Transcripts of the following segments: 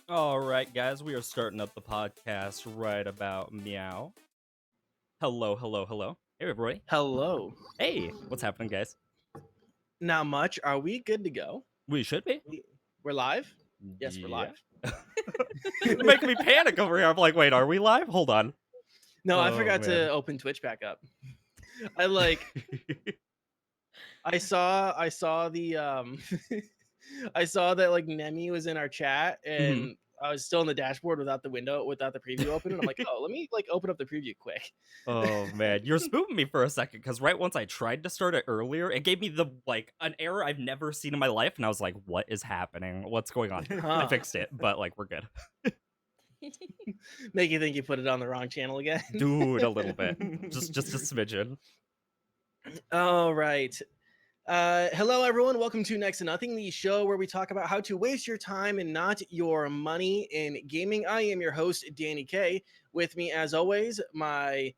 All right, guys, we are starting up the podcast right about meow. Hello, hello, hello. Hey, everybody. Hello. Hey, what's happening, guys? Not much. Are we good to go? We should be. We're live? Yes, we're Yeah. live. You're making me panic over here. I'm like, wait, are we live? Hold on. No, I Oh, forgot man. to open Twitch back up. I saw the I saw that like Nemi was in our chat Mhm. and I was still in the dashboard without the preview open, and I'm like, oh, let me like open up the preview quick. Oh man, you're spooping me for a second because right once I tried to start it earlier, it gave me the an error I've never seen in my life, and I was like, "What is happening? What's going on?" I Huh. fixed it, but like we're good, Make you think you put it on the wrong channel again. dude. A little bit, just a smidgen. All right. Hello, everyone. Welcome to Next to Nothing, the show where we talk about how to waste your time and not your money in gaming. I am your host, Danny K. With me, as always, my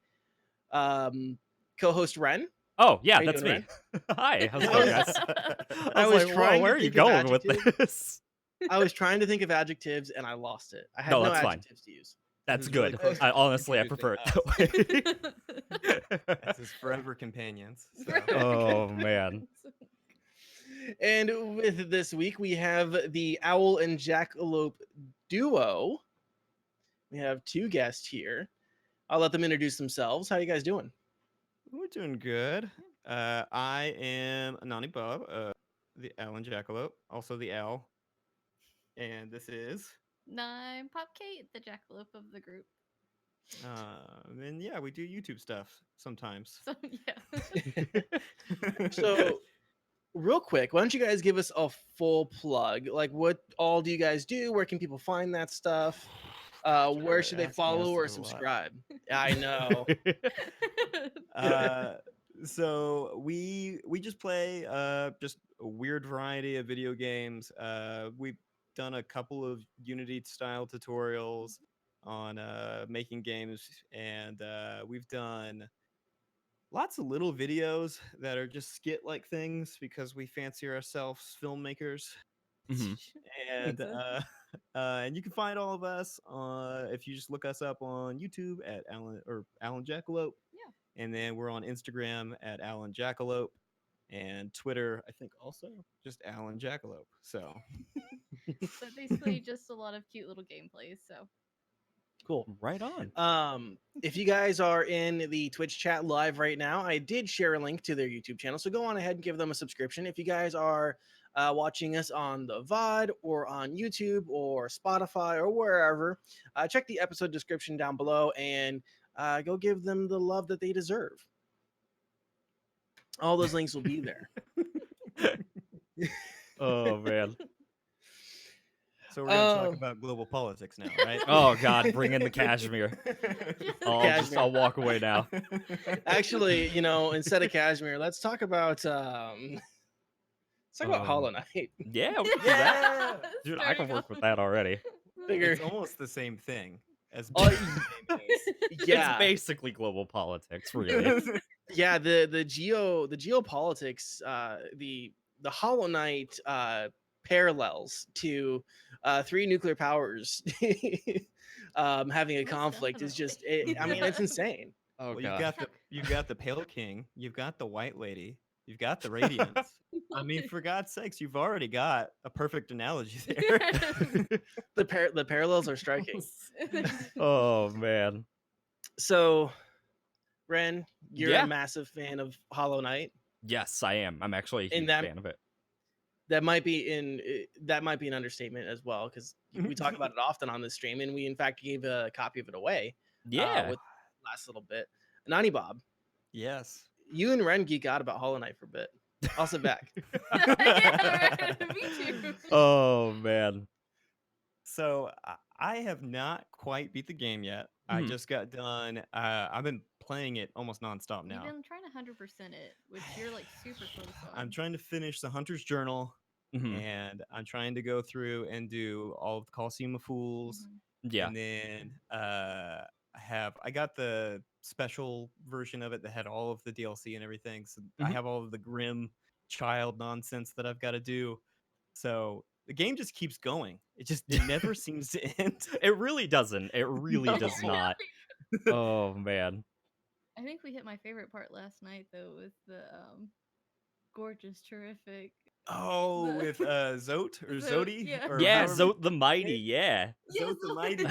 co-host Ren. Oh yeah, How you that's doing, me. Ren? Hi, how's it going, guys? I I was was like, whoa, trying where to are you think of going with adjectives. this? I was trying to think of adjectives and I lost it. I had No, no that's fine. adjectives to use. That's This is really good. close I to honestly, I introducing prefer it that way. That's his forever companions. So. Oh man. And with this week, we have the Owl and Jackalope duo. We have two guests here. I'll let them introduce themselves. How you guys doing? We're doing good. I am Anani Bob, the Owl&Jackelope, also the Owl. And this is... I'm Pop Kate, the jackalope of the group. And yeah, we do YouTube stuff sometimes. So yeah. So, real quick, why don't you guys give us a full plug? Like, what all do you guys do? Where can people find that stuff? Where should they Asking us follow to or do a lot. subscribe? I know. So we just play just a weird variety of video games. We've done a couple of Unity style tutorials on making games, and we've done lots of little videos that are just skit like things because we fancy ourselves filmmakers. Mhm. And That's it. and you can find all of us if you just look us up on YouTube at Alan Jackalope. Yeah. And then we're on Instagram at Alan Jackalope, and Twitter, I think, also just Alan Jackalope. So But basically just a lot of cute little gameplays, so Cool. Right on. If you guys are in the Twitch chat live right now, I did share a link to their YouTube channel, so go on ahead and give them a subscription. If you guys are watching us on the VOD or on YouTube or Spotify or wherever, check the episode description down below and go give them the love that they deserve. All those links will be there. Oh man. so we're going to talk about global politics now, right? Oh god, bring in the cashmere. Cashmere. I'll walk away now. Actually, instead of Cashmere, let's talk about Hollow Knight. Yeah, we can do that. Yeah! Dude, There I you can go. work with that already. Figure. It's almost the same thing as Oh, It's basically global politics, really. Yeah, the geopolitics, the Hollow Knight parallels to three nuclear powers having a Most conflict is just definitely. I mean, it's insane. Oh Well, god. you've got the Pale King, you've got the White Lady, you've got the Radiance. I mean, for God's sakes, you've already got a perfect analogy there. The parallels are striking. Oh man. So, Ren, you're Yeah. a massive fan of Hollow Knight. Yes, I am. I'm actually a And huge that- fan of it. That might be an understatement as well, because we talk about it often on this stream, and we in fact gave a copy of it away. Yeah. With last little bit. Nani Bob, Yes. you and Ren geek out about Hollow Knight for a bit. I'll sit back. Yeah, me too. Oh man. So I have not quite beat the game yet. I Mhm. just got done. I've been playing it almost nonstop now. You've been trying to 100% it, which you're like super close on. I'm trying to finish the Hunter's Journal, Mhm. and I'm trying to go through and do all of the Coliseum of Fools. Yeah. And then I got the special version of it that had all of the DLC and everything. So I Mhm. have all of the Grim Child nonsense that I've got to do. So the game just keeps going. It never seems to end. It really doesn't. It really No. does not. Oh man. I think we hit my favorite part last night though with the gorgeous, terrific. Oh, The- with Zote or Zote, Zodi, yeah. or Yeah, however Zote the Mighty. Yeah. Zote the Mighty.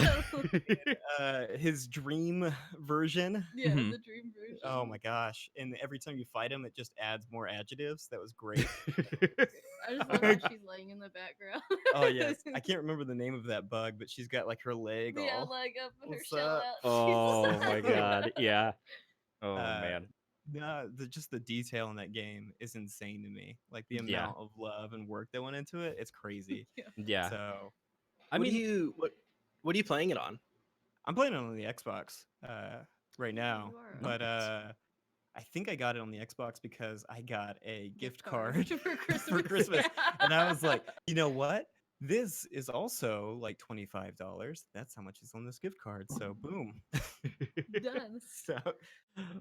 His dream version. Yeah, Mhm. the dream version. Oh my gosh! And every time you fight him, it just adds more adjectives. That was great. I just love how she's laying in the background. Oh yes, I can't remember the name of that bug, but she's got like her leg Yeah, all. leg up and her What's shell up? out. Oh my god. Yeah. Oh Uh, man. No, just the detail in that game is insane to me. Like the Yeah. amount of love and work that went into it, it's crazy. Yeah. So I mean, what are you playing it on? I'm playing it on the Xbox right now, You are. but Nice. I think I got it on the Xbox because I got a gift card card for Christmas. for Christmas, and I was like, Yeah. you know what? This is also like $25. That's how much is on this gift card. So boom. Done. So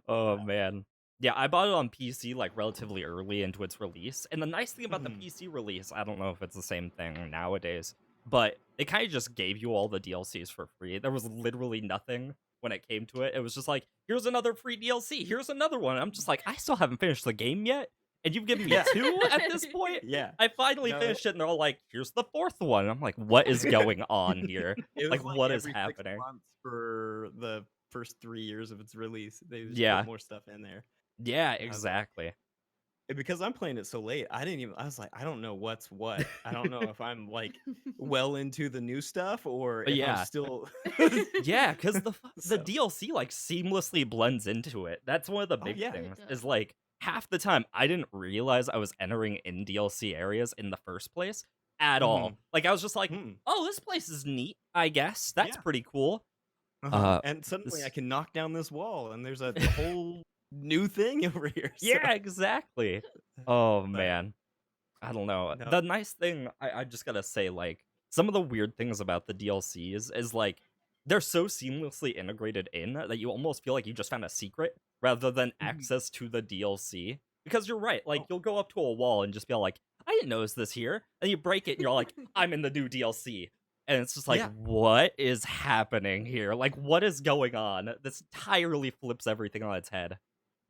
oh man. Yeah, I bought it on PC like relatively early into its release. And the nice thing about the Mhm. PC release, I don't know if it's the same thing nowadays, but it kind of just gave you all the DLCs for free. There was literally nothing when it came to it. It was just like, here's another free DLC. Here's another one. I'm just like, I still haven't finished the game yet. And you've given me Yeah. 2 at this point? yeah, I finally No. finished it, and they're all like, here's the 4th one. I'm like, what is going on here? it was Like, what is every 6 happening? months for the first 3 years of its release. They just Yeah. put more stuff in there. Yeah, I was like- exactly. And because I'm playing it so late, I was like, I don't know what's what. I don't know if I'm like well into the new stuff or if Yeah. I'm still. Yeah, because the So- DLC like seamlessly blends into it. That's one of the Oh, big yeah. things. It Is does. like half the time I didn't realize I was entering in DLC areas in the first place at all. Mhm. Like I was just like, Mm. oh, this place is neat. I guess that's Yeah. pretty cool. Uh-huh. And suddenly this- I can knock down this wall and there's a whole new thing over here. So- Yeah, exactly. Oh But- man, I don't know. No. The nice thing I just gotta say, like some of the weird things about the DLCs is like they're so seamlessly integrated in that you almost feel like you just found a secret rather than Mhm. access to the DLC. Because you're right, like Oh. you'll go up to a wall and just be all like, I didn't notice this here, and you break it and you're all like, I'm in the new DLC. And it's just like, Yeah. what is happening here? Like, what is going on? This entirely flips everything on its head.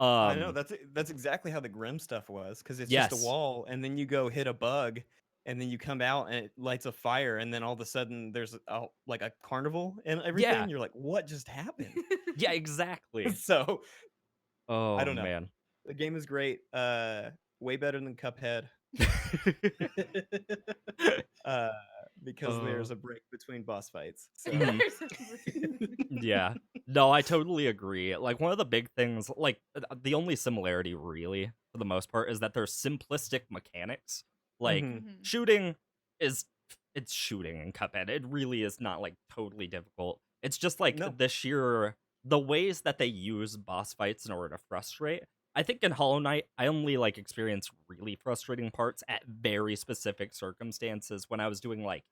I know that's exactly how the Grim stuff was because it's just Yes. a wall and then you go hit a bug and then you come out and it lights a fire and then all of a sudden there's like a carnival and everything. Yeah. You're like, what just happened? Yeah, exactly. So Oh don't know. man. the game is great. Way better than Cuphead. Because there's a break between boss fights. So Mhm. Yeah. No, I totally agree. Like one of the big things, like the only similarity really for the most part is that there's simplistic mechanics. Like Mhm. shooting it's shooting in Cuphead. It really is not like totally difficult. It's just like No. the ways that they use boss fights in order to frustrate. I think in Hollow Knight, I only like experienced really frustrating parts at very specific circumstances when I was doing like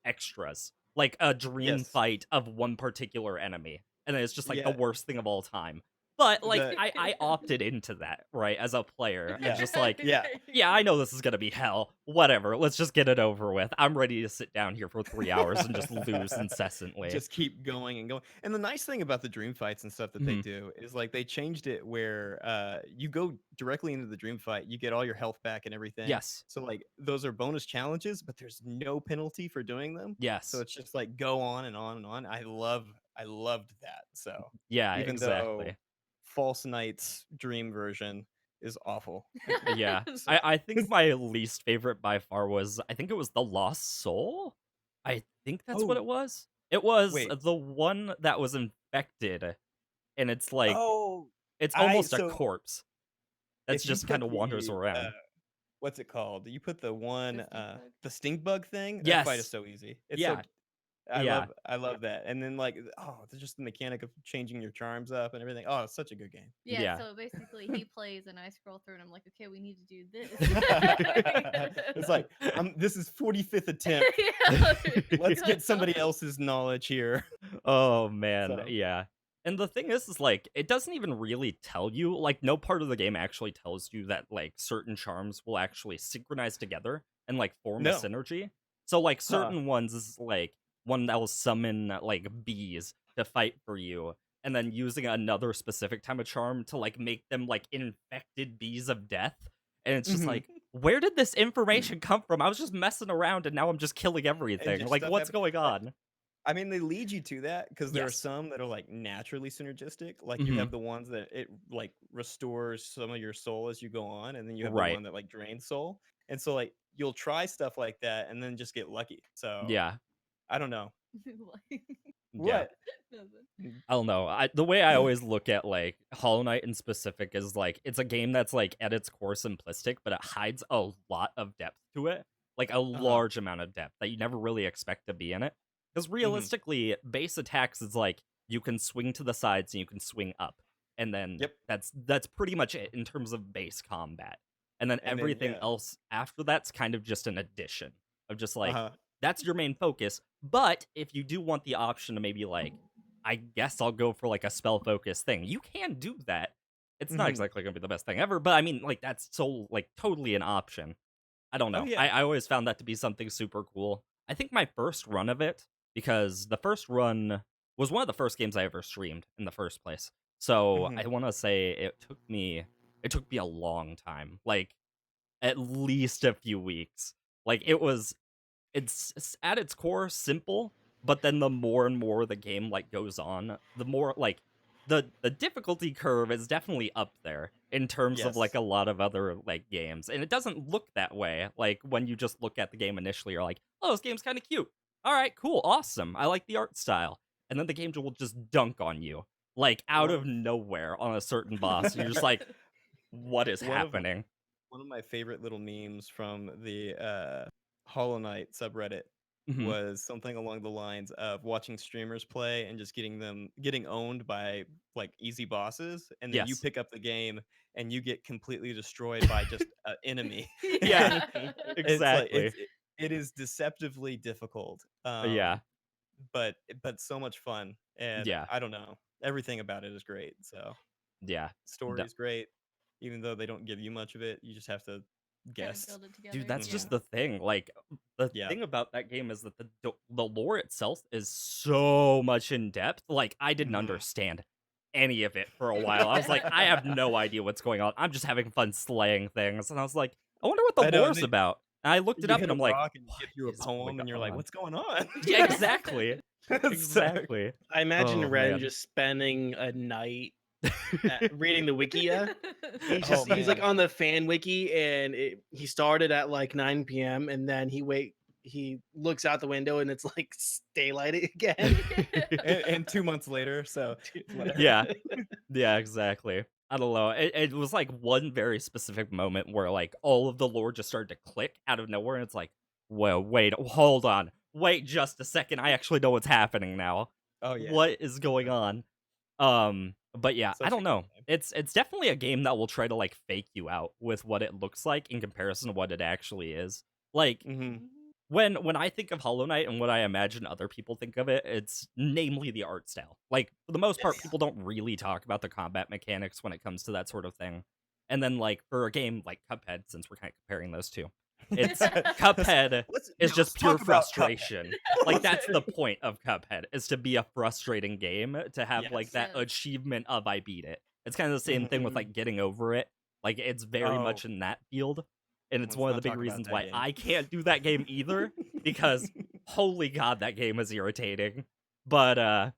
extras, like a dream Yes. fight of one particular enemy, and then it's just like the Yeah. worst thing of all time. But like The- I opted into that, right, as a player. Yeah. And just like, Yeah. yeah, I know this is gonna be hell. Whatever, let's just get it over with. I'm ready to sit down here for 3 hours and just lose incessantly. Just keep going and going. And the nice thing about the dream fights and stuff that they Mhm. do is like they changed it where you go directly into the dream fight, you get all your health back and everything. Yes, So like those are bonus challenges, but there's no penalty for doing them. yes, So it's just like go on and on and on. I loved that. So yeah, even exactly. though False Knight's dream version is awful. Yeah, I think my least favorite by far was I think it was the Lost Soul. I think that's what Oh. it was. It was Wait. the one that was infected, and it's like Oh, it's I- almost a so corpse that's if you just kind of put wanders the, around. what's it called? You put the one stink bug. the stink bug thing. That fight is Yes. so easy. It's Yeah. Yeah. I love that. And then like there's just the mechanic of changing your charms up and everything. Oh, it's such a good game. Yeah, Yeah. so basically he plays and I scroll through and I'm like, okay, we need to do this. It's like this is 45th attempt. Yeah, Let's get somebody else's knowledge here. Oh man, So- yeah. And the thing is like it doesn't even really tell you, like no part of the game actually tells you that like certain charms will actually synchronize together and like form a No. synergy. So like Huh. certain ones is like one that will summon like bees to fight for you, and then using another specific type of charm to like make them like infected bees of death. And it's just Mhm. like, where did this information come from? I was just messing around and now I'm just killing And everything. just Like, stuff what's happen. going on? I mean, they lead you to that because there are Yes. some that are like naturally synergistic. Like you Mhm. have the ones that it like restores some of your soul as you go on, and then you have the Right. one that like drains soul. And so like you'll try stuff like that and then just get lucky. So Yeah. I don't know. Like, Yeah. What? nothing. I don't know. The way I always look at like Hollow Knight in specific is like it's a game that's like at its core simplistic, but it hides a lot of depth to it, like a large amount of depth that you never really expect to be in it. Because realistically, base attacks is like you can swing to the sides and you can swing up, and then Yep. that's pretty much it in terms of base combat. And then And then everything yeah. else after that's kind of just an addition of just like Uh-huh. that's your main focus. But if you do want the option to maybe like I guess I'll go for like a spell focus thing. You can do that. It's not Mhm. exactly gonna be the best thing ever, but I mean, like that's so like totally an option. I don't Oh know. yeah. I always found that to be something super cool. I think my first run of it, because the first run was one of the first games I ever streamed in the first place. So Mhm. I want to say it took me a long time, like at least a few weeks. Like it's at its core simple, but then the more and more the game like goes on, the more like the difficulty curve is definitely up there in terms of like Yes. a lot of other like games. And it doesn't look that way. Like when you just look at the game initially, you're like, oh, this game's kind of cute. All right, cool, awesome. I like the art style. And then the game will just dunk on you, like out One of of nowhere on a certain boss. And you're just like, what is one of happening? one of my favorite little memes from the Hollow Knight subreddit Mhm. was something along the lines of watching streamers play and just getting owned by like easy bosses, and then you Yes. pick up the game and you get completely destroyed by just an enemy. Yeah, It's like exactly. it is deceptively difficult, Yeah. but so much fun, and Yeah. I don't know, everything about it is great. So Yeah. story's great, even though they don't give you much of it. You just have to Kind of guess. build it together. Dude, that's Yeah. just the thing. Like, the Yeah. thing about that game is that the lore itself is so much in depth. Like, I didn't Mhm. understand any of it for a while. I was like, I have no idea what's going on. I'm just having fun slaying things, and I was like, I wonder what the I know, and lore's then about. And I looked it you up, hit and a I'm like, rock and you what get through a is going poem, and you're like, on? "What's going on?" Yeah, exactly. So- Exactly. I imagine Oh, Ren man. just spending a night reading the Wikia. He's Oh, he's like man. on the fan wiki, and he started at like 9 p.m. and then he looks out the window and it's like daylight again. and 2 months later, so whatever. Yeah. Yeah, exactly. I don't know. It was like one very specific moment where like all of the lore just started to click out of nowhere, and it's like, well, wait, hold on, wait just a second. I actually know what's happening now. Oh yeah, What is going on? But yeah, I such a don't good know. time. It's definitely a game that will try to like fake you out with what it looks like in comparison to what it actually is. Like Mhm. when I think of Hollow Knight and what I imagine other people think of it, it's namely the art style. Like for the most part, Yes. people don't really talk about the combat mechanics when it comes to that sort of thing. And then like for a game like Cuphead, since we're kind of comparing those two, it's Cuphead is Now just let's pure talk about Cuphead. frustration. Like that's the point of Cuphead, is to be a frustrating game, to have like Yes. that Yes. achievement of I beat it. It's kind of the same thing with Mhm. like getting over it. Like it's very Oh, much in that field. And it's let's one of the not big talk about reasons that why game. I can't do that game either, because holy god, that game is irritating. But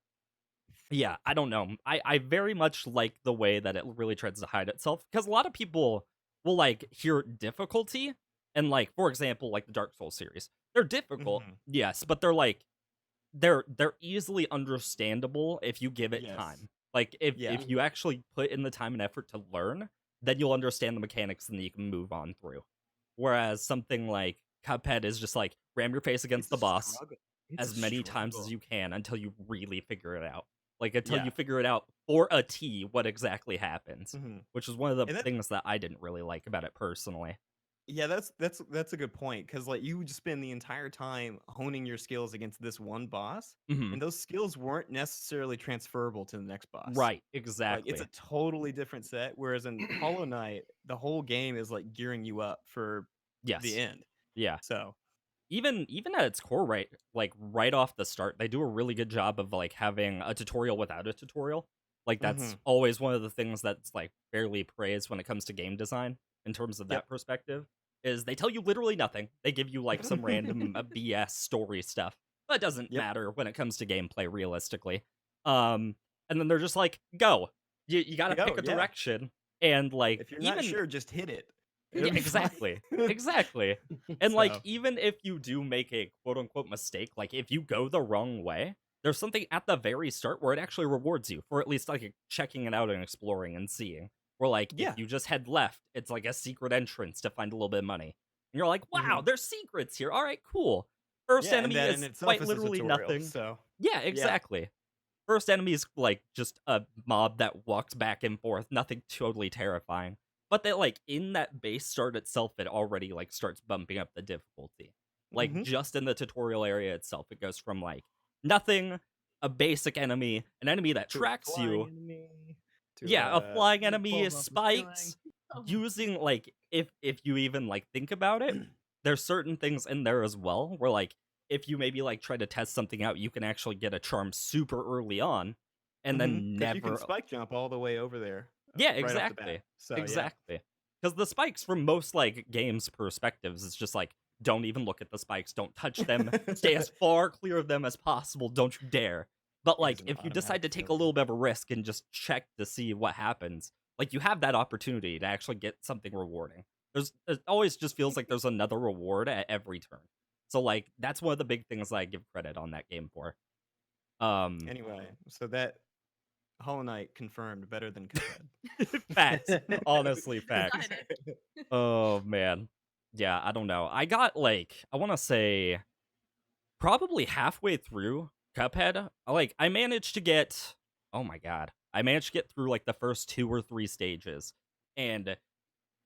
yeah, I don't know. I very much like the way that it really tries to hide itself, because a lot of people will like hear difficulty and like, for example, like the Dark Souls series. They're difficult, Mhm. yes, but they're like they're easily understandable if you give it Yes. time. Like Yeah. if you actually put in the time and effort to learn, then you'll understand the mechanics and then you can move on through. Whereas something like Cuphead is just like ram your face against It's the a boss struggle. It's a as many times as struggle. you can until you really figure it out. Like until Yeah. you figure it out for a T what exactly happens, Mhm. which is one of the And that things that I didn't really like about it personally. Yeah, that's a good point, because like you would spend the entire time honing your skills against this one boss, Hmm. and those skills weren't necessarily transferable to the next boss. Right, Like it's exactly. a totally different set. Whereas in Hollow Knight, the whole game is like gearing you up for the Yes. end. Yeah. So even at its core, right, like right off the start, they do a really good job of like having a tutorial without a tutorial. Like that's Mhm. always one of the things that's like fairly praised when it comes to game design in terms of Yep. that perspective. Is they tell you literally nothing. They give you like some random BS story stuff, but it doesn't Yep. matter when it comes to gameplay realistically. And then they're just like, go. You got to Go, pick a yeah. direction, and like If you're not even sure, just hit it. yeah, It'll be fine. exactly. Exactly. And like So, even if you do make a quote unquote mistake, like if you go the wrong way, there's something at the very start where it actually rewards you for at least like checking it out and exploring and seeing. Where like yeah. if you just head left, it's like a secret entrance to find a little bit of money. And you're like, wow, Mhm. there's secrets here. All right, cool. First Yeah, and enemy that in is itself quite is a literally tutorial. nothing. So, Yeah, exactly. First enemy is like just a mob that walks back and forth, nothing totally terrifying. But that like in that base start itself, it already like starts bumping up the difficulty. Like Mhm. just in the tutorial area itself, it goes from like nothing, a basic enemy, an enemy that to a tracks flying you. enemy, to Yeah, a flying you enemy, falling off the spikes, Oh my using like if you even like think about it, there's certain things in there as well where like if you maybe like try to test something out, you can actually get a charm super early on and then Because you can never. spike jump all the way over there Yeah, right off the bat. exactly. So, yeah. Exactly. Because the spikes from most like games perspectives is just like don't even look at the spikes, don't touch them, stay as far clear of them as possible, don't you dare. But It like is an if you decide automatic to take a failure. little bit of a risk and just check to see what happens, like you have that opportunity to actually get something rewarding. It always just feels like there's another reward at every turn. So like that's one of the big things I give credit on that game for. Anyway, so that Hollow Knight confirmed better than Cuphead. Facts. Honestly, facts. Decided. Oh man. Yeah, I don't know. I got like I want to say probably halfway through Cuphead. Like I managed to get oh my god. I managed to get through like the first 2 or 3 stages and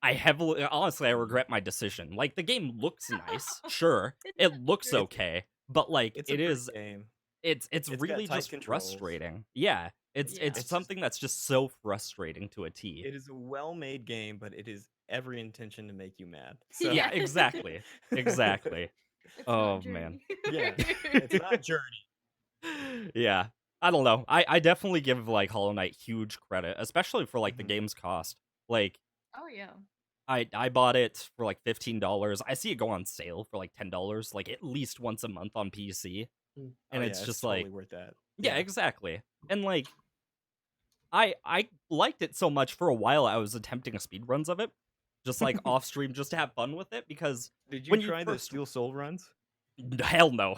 I heavily honestly I regret my decision. Like the game looks nice. Sure. It's It not looks great. okay, but like It's a it great is game. it's It's got really tight just controls. frustrating. Yeah. It's Yeah. it's It's just something that's just so frustrating to a T. it is a well-made game, but it is every intention to make you mad. So Yeah, exactly. Exactly. It's Oh not man. Journey. yeah, it's not Journey. Yeah. I don't know. I definitely give like Hollow Knight huge credit, especially for like the Mhm. game's cost. Like Oh yeah. I bought it for like $15. I see it go on sale for like $10, like at least once a month on PC. Mm. And Oh, it's yeah, just totally like worth that. yeah, exactly. And like I liked it so much for a while I was attempting speedruns of it. Just like off stream just to have fun with it because Did you when you try the first Steel Soul runs? hell no.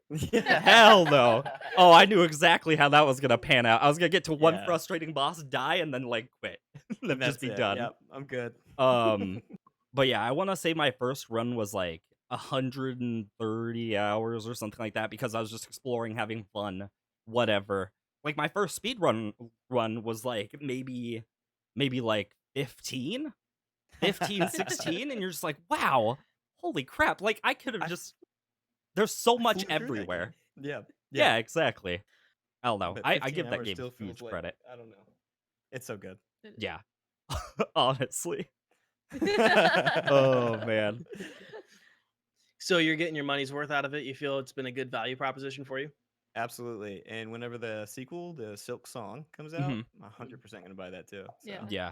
Yeah. Hell no. Oh, I knew exactly how that was gonna pan out. I was gonna get to one Yeah. frustrating boss, die, and then like quit. Then And just that's be it. done. Yep, I'm good. But yeah, I want to say my first run was like 130 hours or something like that because I was just exploring, having fun, whatever. Like my first speed run was like maybe like 15, 16, and you're just like, wow, holy crap! Like I could have I- just. There's so I much flew through that everywhere. game. Yeah. Yeah, exactly. I don't know. But I 15 give that hours game still feels huge like, credit. I don't know. It's so good. Yeah. Honestly. Oh man. So you're getting your money's worth out of it. You feel it's been a good value proposition for you. Absolutely. And whenever the sequel, the Silk Song, comes out, Mhm. I'm 100% going to buy that too. So. Yeah. Yeah.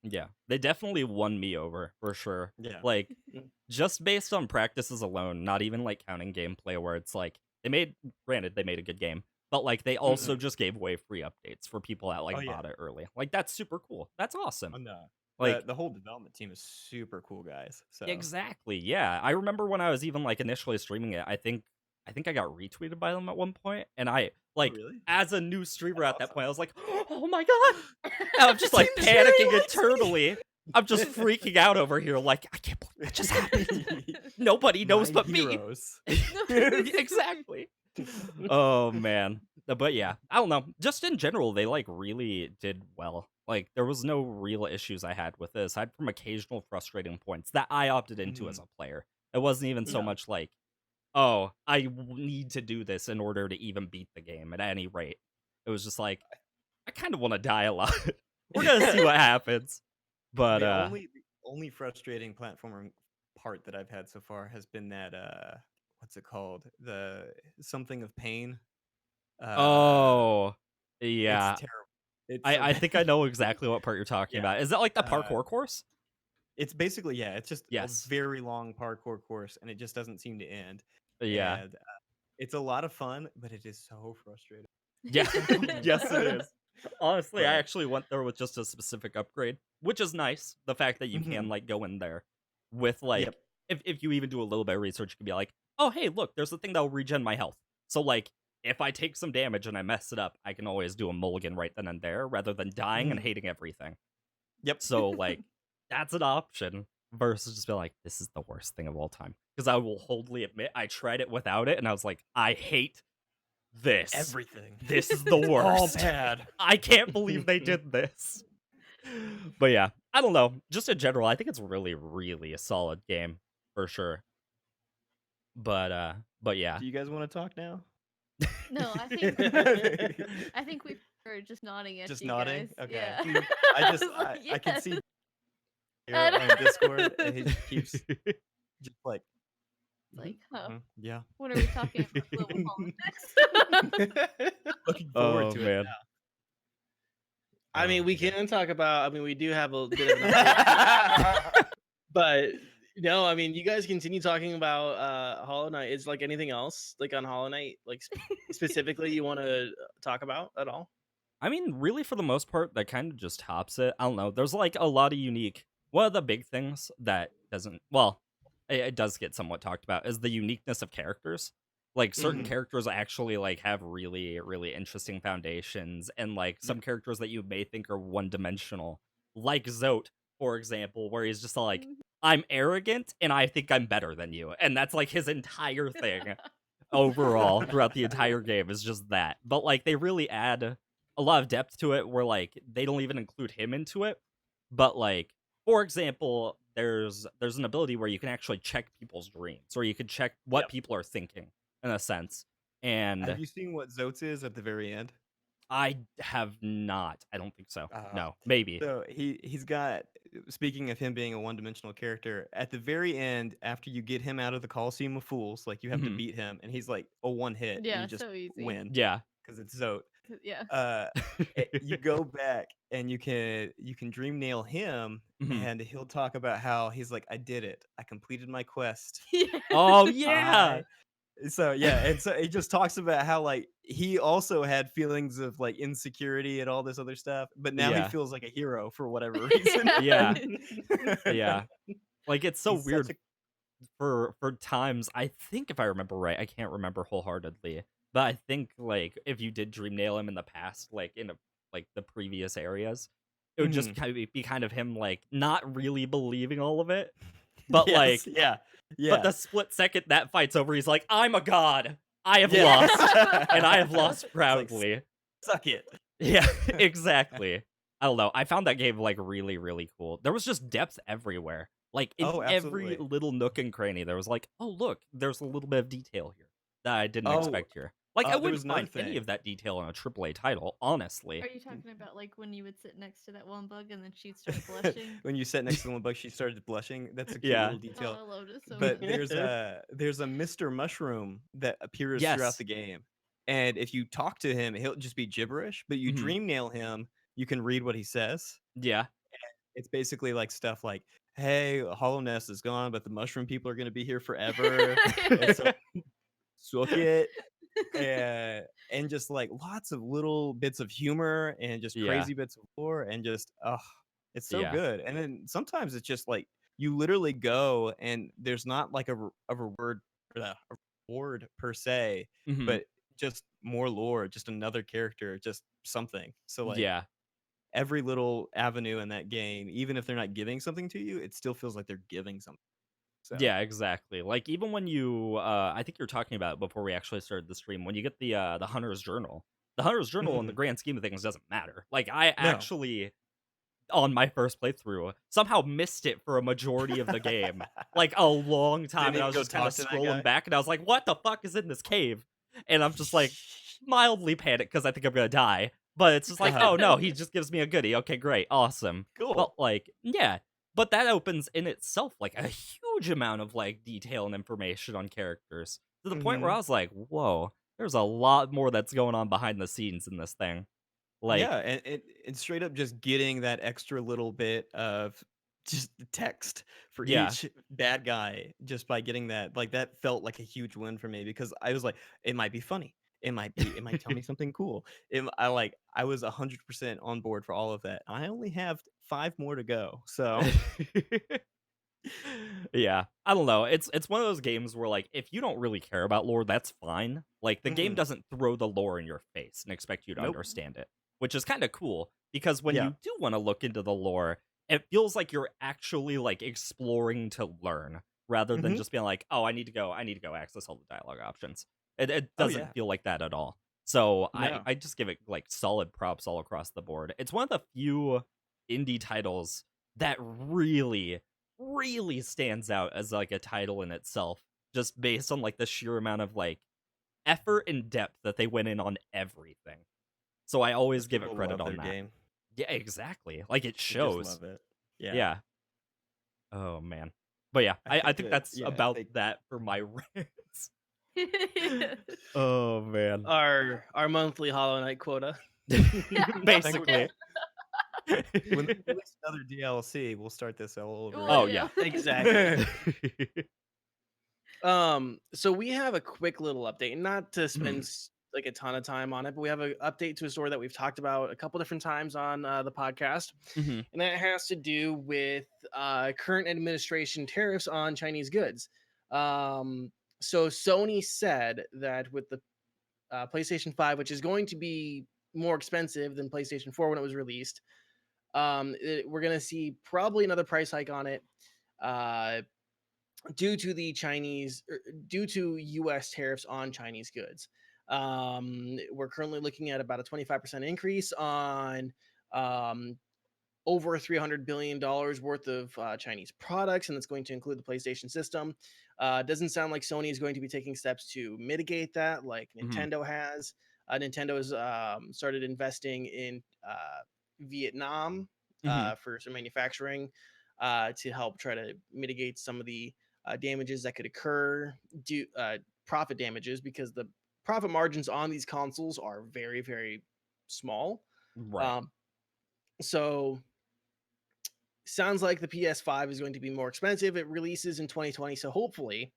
Yeah. They definitely won me over for sure. Yeah. Like Mm. just based on practices alone, not even like counting gameplay where it's like they made a good game, but like they also just gave away free updates for people that like Oh, yeah. bought it early. Like that's super cool. That's awesome. Oh, no. Like the whole development team is super cool guys. So exactly. Yeah. I remember when I was even like initially streaming it, I think I got retweeted by them at one point, and I like really? as a new streamer That's at that awesome. point, I was like, "Oh my god!" And I'm just like Team Cherry panicking likes me. internally. I'm just freaking out over here, like I can't believe that just happened. Nobody knows My but heroes. me. Exactly. Oh man. But yeah, I don't know. Just in general, they like really did well. Like there was no real issues I had with it, aside from occasional frustrating points that I opted into as a player. It wasn't even so Yeah. much like, oh, need to do this in order to even beat the game at any rate. It was just like, I kind of want to die a lot. We're gonna see what happens. But The only frustrating platforming part that I've had so far has been that what's it called? The something of pain. Oh, It's yeah. terrible. It's so I bad. think I know exactly what part you're talking Yeah. about. Is that like the Uh, parkour course? It's basically, yeah, it's just a Yes. very long parkour course, and it just doesn't seem to end. Yeah. And it's a lot of fun, but it is so frustrating. Yeah. Yes, it is. Honestly, I But actually went there with just a specific upgrade, which is nice. The fact that you can mhm, like go in there with like yep. if you even do a little bit of research, you can be like, oh hey, look, there's a thing that will regen my health. So like if I take some damage and I mess it up, I can always do a mulligan right then and there rather than dying and Mhm, hating everything. yep. So like that's an option versus just be like, this is the worst thing of all time. Because I will wholly admit I tried it without it and I was like, I hate this. Everything. This is the It's all worst. bad. I can't believe they did this. But yeah, I don't know. Just in general, I think it's really, really a solid game for sure. But yeah. Do you guys want to talk now? No, I think I think we were just nodding at Just you nodding? guys. Okay. Yeah. I just was like, I can yes. see here I on know. Discord, and he just keeps just like, Like, huh? yeah. When are we talking about global politics? Looking forward Oh to man. I mean, Oh, we man. can talk about. I mean, we do have a bit of an update, it. but no, I mean, you guys continue talking about Hollow Knight. Is like anything else like on Hollow Knight, like specifically you want to talk about at all? I mean, really, for the most part, that kind of just tops it. I don't know. There's like a lot of unique. One of the big things that doesn't, well, it does get somewhat talked about is the uniqueness of characters. Like certain Mhm. characters actually like have really, really interesting foundations, and like some characters that you may think are one dimensional, like Zote, for example, where he's just like, I'm arrogant and I think I'm better than you, and that's like his entire thing overall throughout the entire game is just that. But like they really add a lot of depth to it where like they don't even include him into it. But like for example, there's an ability where you can actually check people's dreams or you can check what Yep. people are thinking in a sense. Have And you seen what Zotes is at the very end? I have not. I don't think so. Uh, No, maybe. So he's got, speaking of him being a one-dimensional character, at the very end, after you get him out of the Coliseum of Fools, like you have to Mhm. beat him, and he's like a one hit, and Yeah, you just so easy. win Yeah. because it's Zote. Yeah. You go back and you can dream nail him, Mhm. and he'll talk about how he's like, I did it, I completed my quest. Yeah. Oh yeah. So yeah, and so he just talks about how like he also had feelings of like insecurity and all this other stuff, but now he Yeah. feels like a hero for whatever reason. Yeah. Yeah. Like it's so He's weird such for times. I think if I remember right, I can't remember wholeheartedly, but I think like if you did dream nail him in the past, like in like the previous areas, it would just Mhm. kind of be kind of him like not really believing all of it, but Yes, like yeah. but the split second that fight's over, he's like, I'm a god, I have Yeah. lost, and I have lost It's like, proudly. suck it. Yeah, exactly. I don't know. I found that game like really, really cool. There was just depth everywhere. Like in Oh, every absolutely. little nook and cranny, there was like, oh look, there's a little bit of detail here that I didn't Oh, expect here. Like I there wouldn't was another find any thing. of that detail in a AAA title, honestly. Are you talking about like when you would sit next to that one bug and then she'd start blushing? When you sat next to the one bug, she started blushing. That's a cute Yeah. little Oh, detail. I loved it so But much. there's a Mr. Mushroom that appears throughout Yes. the game, and if you talk to him, he'll just be gibberish. But you Mhm. dream nail him, you can read what he says. Yeah. It's basically like stuff like, "Hey, Hollow Nest is gone, but the mushroom people are gonna be here forever." And so suck it. And just like lots of little bits of humor and just Yeah. crazy bits of lore and just it's so Yeah. good. And then sometimes it's just like you literally go and there's not like a reward a reward per se, Mhm. but just more lore, just another character, just something. So like Yeah. every little avenue in that game, even if they're not giving something to you, it still feels like they're giving something. So Yeah, exactly. Like even when you I think you're talking about it before we actually started the stream, when you get the Hunter's Journal. The Hunter's Journal in the mhm. grand scheme of things doesn't matter. Like I No. actually on my first playthrough somehow missed it for a majority of the game. Like a long time Didn't and I even was go just kind of talk to that guy? scrolling back and I was like, what the fuck is in this cave? And I'm just like mildly panicked because I think I'm gonna die. But it's just like, Uh-huh. oh no, he just gives me a goodie. Okay, great, awesome. Cool. But like, yeah. But that opens in itself like a huge amount of like detail and information on characters to the point where I was like, whoa, there's a lot more that's going on behind the scenes in this thing. Like, Yeah, and straight up just getting that extra little bit of just the text for yeah. each bad guy just by getting that, like, that felt like a huge win for me because I was like, it might be funny. It might tell me something cool. I was 100% on board for all of that. I only have 5 more to go. So, Yeah, I don't know. It's one of those games where like if you don't really care about lore, that's fine. Like the game Mhm. doesn't throw the lore in your face and expect you to Nope. understand it, which is kind of cool because when Yeah. you do want to look into the lore, it feels like you're actually like exploring to learn rather than Mhm. just being like, "Oh, I need to go access all the dialogue options." It Oh, doesn't yeah. feel like that at all. So No. I just give it like solid props all across the board. It's one of the few indie titles that really stands out as like a title in itself, just based on like the sheer amount of like effort and depth that they went in on everything. So I always Most give it people credit love on their that. game. Yeah, exactly. Like it They just shows. love it. Yeah. Yeah. Oh man. But yeah, I I think think that that's yeah, about they that for my rants. Oh man. Our monthly Hollow Knight quota. Basically. when they release another DLC, we'll start this all over Oh again. yeah. Exactly. So we have a quick little update, not to spend like a ton of time on it, but we have an update to a story that we've talked about a couple different times on the podcast, Mhm. and that has to do with current administration tariffs on Chinese goods. So Sony said that with the PlayStation 5, which is going to be more expensive than PlayStation 4 when it was released, we're going to see probably another price hike on it. Due to due to U.S. tariffs on Chinese goods. We're currently looking at about a 25% increase on over $300 billion worth of Chinese products, and that's going to include the PlayStation system. Doesn't sound like Sony is going to be taking steps to mitigate that, like Mhm. Nintendo has. Nintendo has started investing in Vietnam Mhm. for some manufacturing to help try to mitigate some of the damages that could occur, due profit damages, because the profit margins on these consoles are very, very small. Right. Um, so sounds like the PS5 is going to be more expensive. It releases in 2020, so hopefully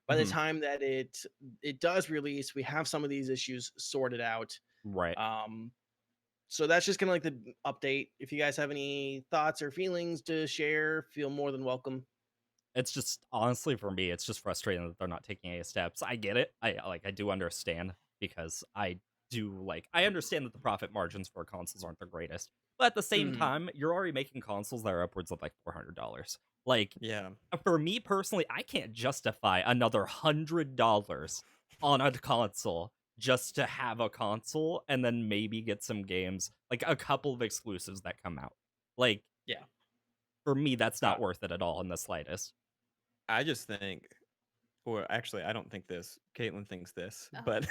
by the Mhm. time that it does release, we have some of these issues sorted out. Right. Um, so that's just kind of like the update. If you guys have any thoughts or feelings to share, feel more than welcome. It's just honestly for me, it's just frustrating that they're not taking any steps. I get it. I do understand because I understand that the profit margins for consoles aren't the greatest. But at the same Mhm. time, you're already making consoles that are upwards of like $400. Like Yeah. for me personally, I can't justify another $100 on a console just to have a console and then maybe get some games, like a couple of exclusives that come out. Like Yeah. for me, that's Uh, not worth it at all in the slightest. I just think, or actually, I don't think this. Caitlin thinks this, Oh. but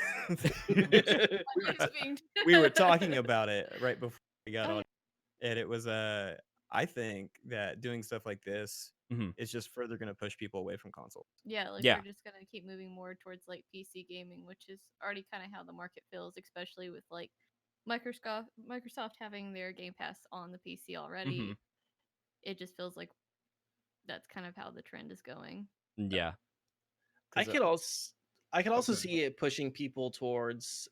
It's being- we were talking about it right before we got Oh, on, and it was I think that doing stuff like this Mhm. is just further going to push people away from consoles. yeah, like Yeah. we're just gonna keep moving more towards like PC gaming, which is already kind of how the market feels, especially with like Microsoft having their Game Pass on the PC already. Mhm. It just feels like that's kind of how the trend is going. Yeah. I 'Cause, could also I could oh, also go ahead. see it pushing people towards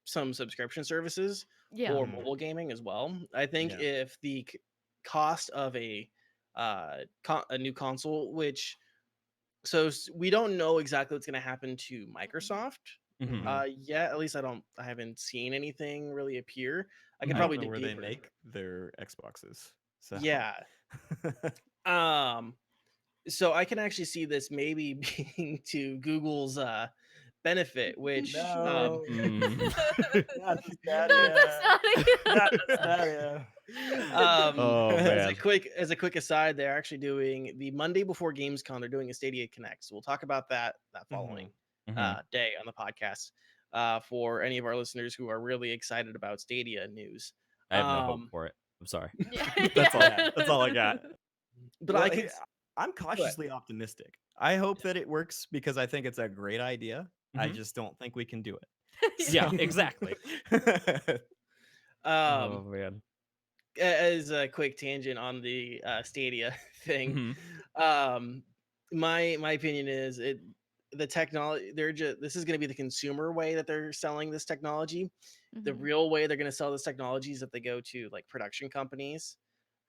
some subscription services Yeah. or Mhm. mobile gaming as well. I think Yeah. if the cost of a new console, which we don't know exactly what's going to happen to Microsoft Mhm. yet. At least I haven't seen anything really appear. I could I Mhm. don't probably know dig where they deeper. make their Xboxes. So Yeah. Um. So I can actually see this maybe being to Google's benefit, which no, Mm. not No, that's not not it. Stadia. Oh man. as a quick aside, they're actually doing the Monday before Gamescom. They're doing a Stadia Connect, so we'll talk about that Mhm. following Mhm. day on the podcast for any of our listeners who are really excited about Stadia news. I have no hope Um, for it. I'm sorry. Yeah. That's all. Yeah. That's all I got. But Well, I could. I'm cautiously optimistic. I hope that it works because I think it's a great idea. I Mhm. just don't think we can do it. Yeah, exactly. Oh Um, man. as a quick tangent on the Stadia thing, Mhm. um, my opinion is the technology they're just this is going to be the consumer way that they're selling this technology. The Mhm. real way they're going to sell this technology is if they go to like production companies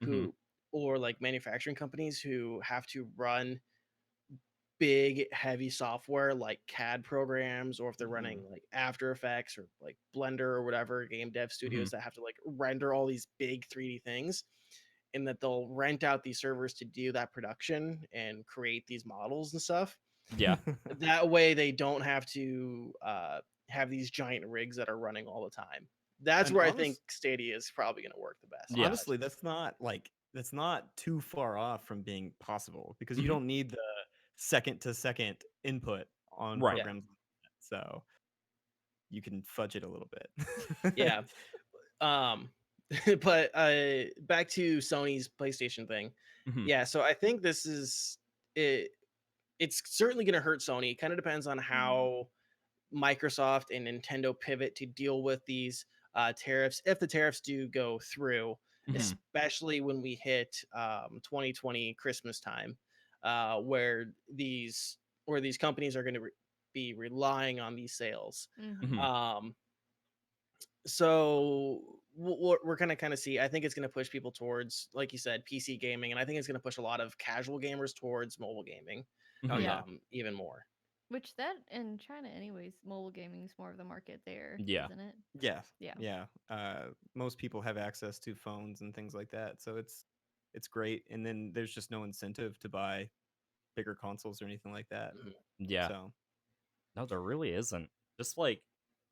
Mhm. who or like manufacturing companies who have to run big heavy software like CAD programs, or if they're running Mhm. like After Effects or like Blender or whatever game dev studios Mhm. that have to like render all these big 3D things, and that they'll rent out these servers to do that production and create these models and stuff. Yeah. That way they don't have to have these giant rigs that are running all the time. That's And where I think Stadia is probably going to work the best. Yeah. honestly, that's not too far off from being possible because you Mhm. don't need the second to second input on Right. Yeah. programs like that, so you can fudge it a little bit. Yeah. Um, but back to Sony's PlayStation thing. Mhm. Yeah, so I think this is it. It's certainly going to hurt Sony. It kind of depends on Mhm. how Microsoft and Nintendo pivot to deal with these tariffs, if the tariffs do go through, Mhm. especially when we hit 2020 Christmas time, where these companies are going to be relying on these sales. Mhm. Mhm. Um, so we're gonna kind of see. I think it's gonna push people towards, like you said, PC gaming, and I think it's gonna push a lot of casual gamers towards mobile gaming, Oh Mhm. yeah. even more. Which that in China, anyways, mobile gaming is more of the market there, Yeah. isn't it? Yeah. Yeah. Yeah. Most people have access to phones and things like that, so it's great. And then there's just no incentive to buy bigger consoles or anything like that. Mhm. Yeah. So No, there really isn't. Just like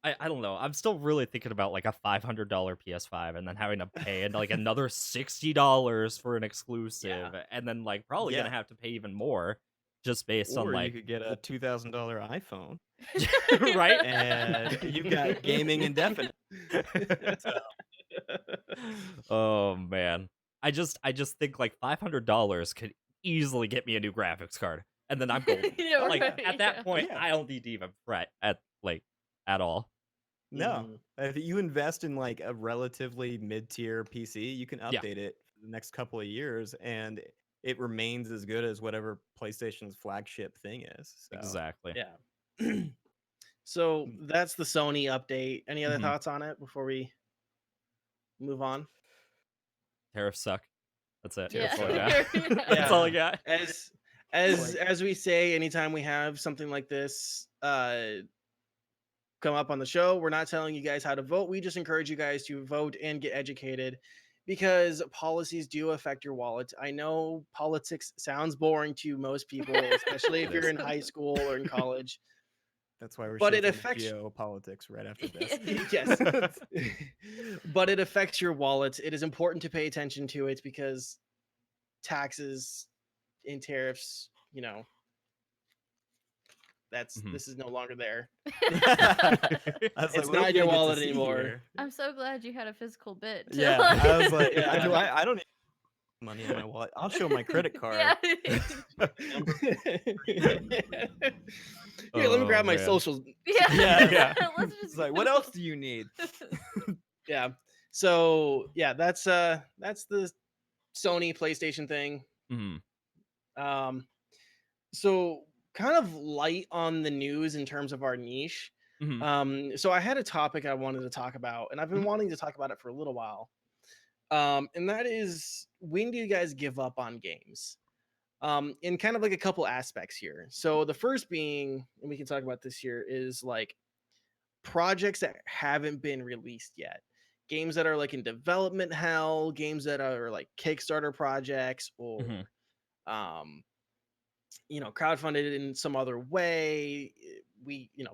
I don't know. I'm still really thinking about like a $500 PS5 and then having to pay and like another $60 for an exclusive, and then like probably yeah. gonna have to pay even more just based on Or you like could get a $2,000 iPhone right. and you've got gaming indefinite. So Oh man. I just think like $500 could easily get me a new graphics card, and then I'm golden. Yeah, Like yeah. right. at Yeah. that point, Yeah. I don't need to even fret at all. No. Mhm. If you invest in like a relatively mid-tier PC, you can Yeah, update it for the next couple of years and it remains as good as whatever PlayStation's flagship thing is. So exactly. Yeah. So mm, that's the Sony update. Any other Mhm. thoughts on it before we move on? Tariffs suck. That's it. tariffs Yeah. That's all I suck. got. That's Yeah. all I got. As Like as we say, anytime we have something like this come up on the show, we're not telling you guys how to vote. We just encourage you guys to vote and get educated, because policies do affect your wallet. I know politics sounds boring to most people, especially if It you're is. in high school or in college, that's why we're but it shifting to affects geopolitics right after Yeah. this. yes. But it affects your wallet. It is important to pay attention to it, because taxes and tariffs, Mhm. this is no longer there. I was like, It's what do not we in your gonna get to wallet see anymore. here? I'm so glad you had a physical bit to Yeah, like I was like, Yeah. I don't need money in my wallet. I'll show my credit card. Yeah. Number. Here, let me grab Oh my man. socials. Yeah. Yeah. Let's It's just like, what else do you need? Yeah. So yeah, that's the Sony PlayStation thing. Mhm. Um, so kind of light on the news in terms of our niche. Mhm. So I had a topic I wanted to talk about, and I've been Mhm. wanting to talk about it for a little while. And that is, when do you guys give up on games? In kind of like a couple aspects here. So the first being, and we can talk about this here, is like projects that haven't been released yet. Games that are like in development hell, games that are like Kickstarter projects, or Mhm. um, crowdfunded in some other way.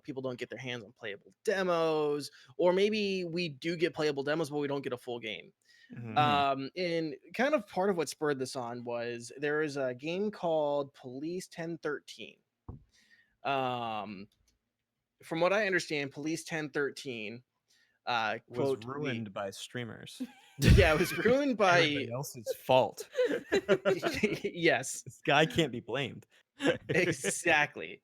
People don't get their hands on playable demos, or maybe we do get playable demos, but we don't get a full game. Mhm. Mhm. And kind of part of what spurred this on was there is a game called Police 1013. Um, from what I understand, Police 1013 Was quote ruined by streamers. yeah, it was ruined by Everybody else's fault. yes, This guy can't be blamed. exactly.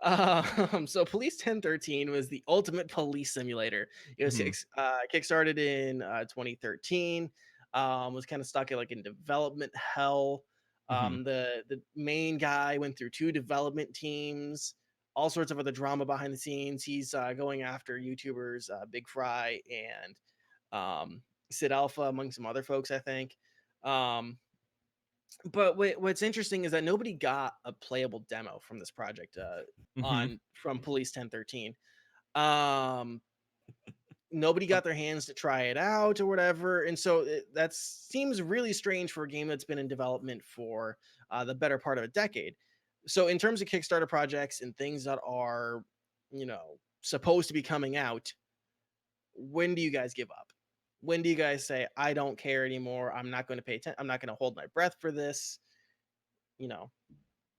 So Police 1013 was the ultimate police simulator. It was Mhm. kickstarted in 2013. Was kind of stuck in development hell. Mhm. The main guy went through 2 development teams, all sorts of other drama behind the scenes. He's going after YouTubers Big Fry and Sid Alpha, among some other folks, I think. Um, but what's interesting is that nobody got a playable demo from this project Mhm. on from Police 1013. Um, Nobody got their hands to try it out or whatever, and so that seems really strange for a game that's been in development for the better part of a decade. So, in terms of Kickstarter projects and things that are, supposed to be coming out, when do you guys give up? When do you guys say, I don't care anymore? I'm not going to pay attention. I'm not going to hold my breath for this. You know,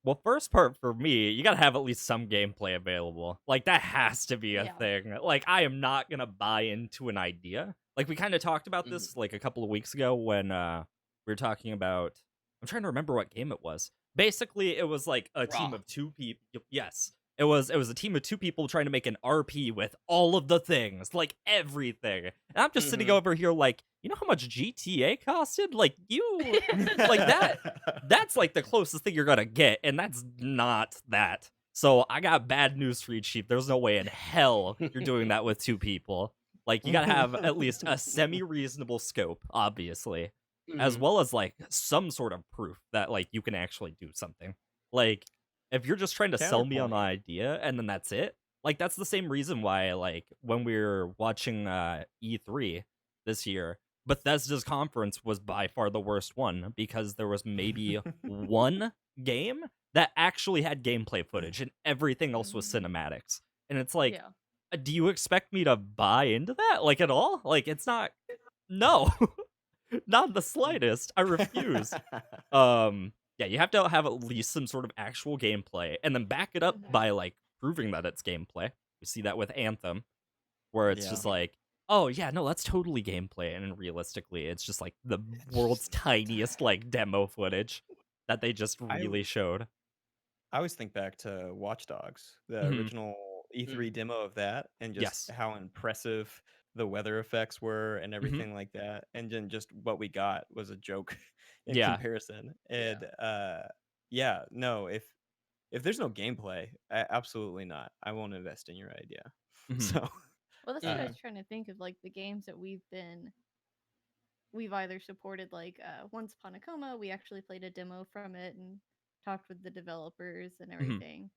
Well, first part for me, you gotta have at least some gameplay available. Like, that has to be a Yeah. thing. Like, I am not gonna buy into an idea. Like, we kind of talked about Mhm. this like a couple of weeks ago when we were talking about. I'm trying to remember what game it was. Basically, it was like a team Raw. of 2 people. Yes, it was a team of 2 people trying to make an RP with all of the things, like everything. And I'm just sitting Mhm. over here like, you know how much GTA costed? Like like that. That's like the closest thing you're gonna get, and that's not that. So I got bad news for you, Chief. There's no way in hell you're doing that with 2 people. Like, you gotta have at least a semi-reasonable scope, obviously, as Mhm. well as like some sort of proof that like you can actually do something. Like, if you're just trying to sell me on an Counterpoint. idea and then that's it, like that's the same reason why like when we were watching E3 this year, Bethesda's conference was by far the worst one because there was maybe one game that actually had gameplay footage and everything else was Mhm. cinematics. And it's like, Yeah. do you expect me to buy into that? Like, at all? Like, it's not. No, not the slightest. I refuse. Yeah, you have to have at least some sort of actual gameplay and then back it up Mhm. by like proving that it's gameplay. We see that with Anthem, where it's Yeah. just like, oh yeah, no, that's totally gameplay, and realistically, it's just like the world's just- tiniest like demo footage that they just I really showed. I always think back to Watch Dogs, the Mhm. original E3 demo of that, and just Yes. how impressive the weather effects were and Mhm. everything like that. And then just what we got was a joke in Yeah. comparison. And yeah, no, if there's no gameplay, absolutely not. I won't invest in your idea. Mhm. So Well, that's what I Mhm. was trying to think of, like the games that we've either supported, like Once Upon a Coma. We actually played a demo from it and talked with the developers and Mhm. everything.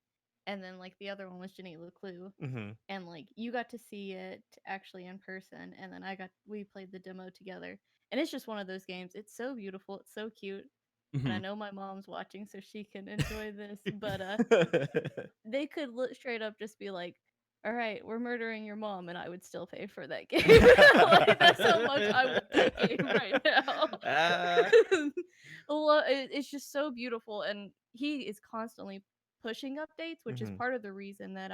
And then like the other one was Jenny Leclue, mhm. and like you got to see it actually in person, and then we played the demo together, and it's just one of those games. It's so beautiful, it's so cute, and I Mhm. know my mom's watching, so she can enjoy this. But they could straight up just be like, all right, we're murdering your mom, and I would still pay for that game. Like, that's how much I want that game right now. Uh, It's just so beautiful, and he is constantly pushing updates, which is Mhm. part of the reason that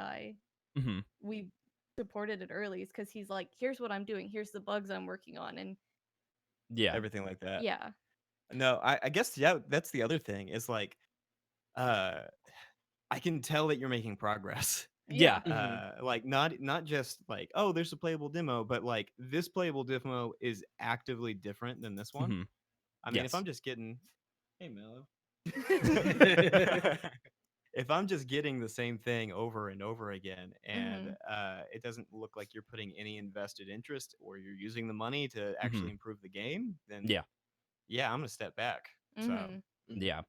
Mhm. we supported it early, is because he's like, here's what I'm doing, here's the bugs I'm working on, and Yeah. Everything like that. yeah. No, I guess that's the other thing is like uh I can tell that you're making progress. Yeah. Yeah. Mhm. Like not just like, oh, there's a playable demo, but like this playable demo is actively different than this one. Mhm. I mean, if Yes. I'm just getting, hey Mello, if I'm just getting the same thing over and over again, and Mhm. it doesn't look like you're putting any invested interest or you're using the money to actually Mhm. improve the game, then Yeah. yeah, I'm gonna step back. So Mhm. Yeah.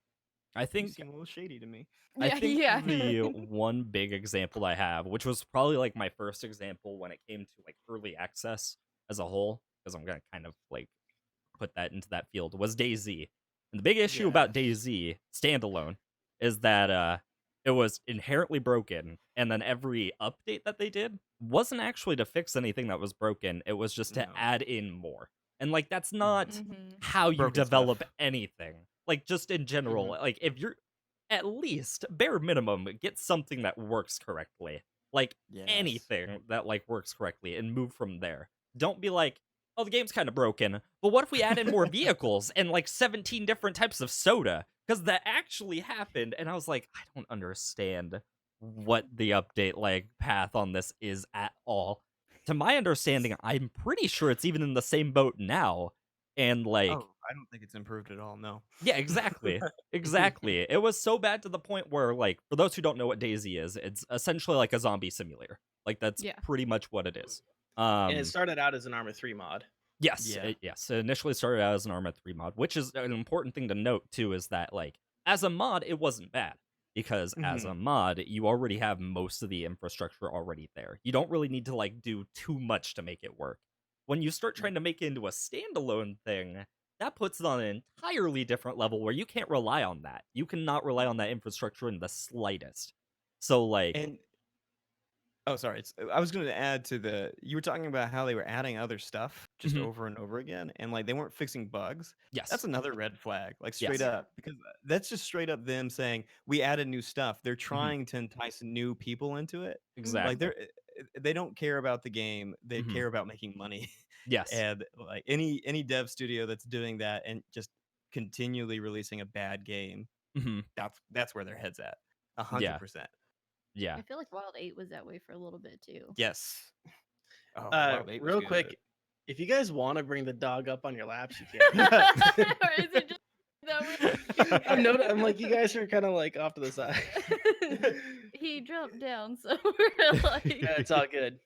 I you think seem a little shady to me. I Yeah, think yeah. the one big example I have, which was probably like my first example when it came to like early access as a whole, because I'm gonna kind of like put that into that field, was DayZ. And the big issue about Yes. DayZ standalone is that it was inherently broken, and then every update that they did wasn't actually to fix anything that was broken. It was just to No. add in more. And like that's Mhm. not Mhm. how you Broken develop stuff. anything. Like just in general, Mhm. like if you're at least bare minimum get something that works correctly. Like Yes. anything that like works correctly and move from there. don't be like, oh, the game's kind of broken, but what if we add in more vehicles and like 17 different types of soda? Because that actually happened, and I was like, I don't understand what the update like path on this is at all. To my understanding, I'm pretty sure it's even in the same boat now. And like, Oh, I don't think it's improved at all. No. yeah, exactly. Exactly. It was so bad to the point where, like, for those who don't know what Daisy is, it's essentially like a zombie simulator. Like, that's Yeah. pretty much what it is. And it started out as an Arma 3 mod. Yes, Yeah. yes. It initially started out as an Arma 3 mod, which is an important thing to note too, is that like as a mod, it wasn't bad. Because as a mod, you already have most of the infrastructure already there. You don't really need to like do too much to make it work. When you start trying to make it into a standalone thing, that puts it on an entirely different level where you can't rely on that. You cannot rely on that infrastructure in the slightest. So like And oh, sorry. I was going to add to you were talking about how they were adding other stuff just Mhm. over and over again, and like they weren't fixing bugs. yes. That's another red flag, like Yes. straight up, because that's just straight up them saying we added new stuff. They're trying to entice new people into it. Like Exactly. they don't care about the game. They Mhm. care about making money. Yes. And like any dev studio that's doing that and just continually releasing a bad game, Mhm. that's where their head's at. Yeah. 100%. Yeah. I feel like Wild 8 was that way for a little bit too. Yes. Oh, Wild 8 was Real good. quick, if you guys want to bring the dog up on your laps, you can. Or is it just that I'm like, you guys are kind of like off to the side. he jumped down, so we're like, Yeah, it's all good.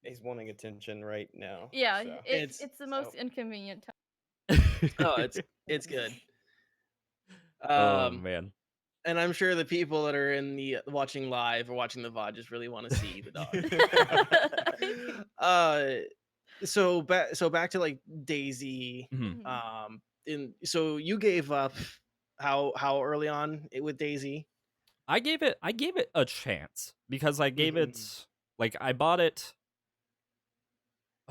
He's wanting attention right now. yeah, so. it's the most inconvenient time. Oh, it's good. Oh man. And I'm sure the people that are in the watching live or watching the VOD just really want to see the dog. So back to like Daisy. Mhm. So you gave up how early on with Daisy? I gave it a chance because I gave it like I bought it.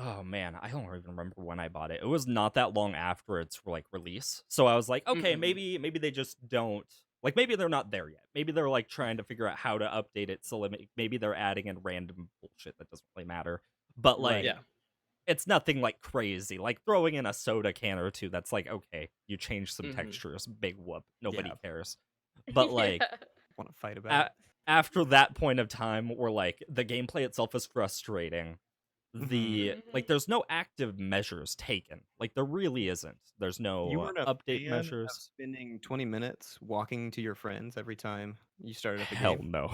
Oh man, I don't even remember when I bought it. It was not that long after its like release. So I was like, okay, maybe they just don't like maybe they're not there yet. Maybe they're like trying to figure out how to update it so maybe they're adding in random bullshit that doesn't really matter. But like Yeah. it's nothing like crazy. Like throwing in a soda can or two, that's like okay, you change some textures, big whoop. Nobody cares. But like Want to fight about it? after that point of time where like the gameplay itself is frustrating, like there's no active measures taken. Like there really isn't. There's You no weren't a update fan of measures. spending 20 minutes walking to your friends every time you started up a Hell game? no.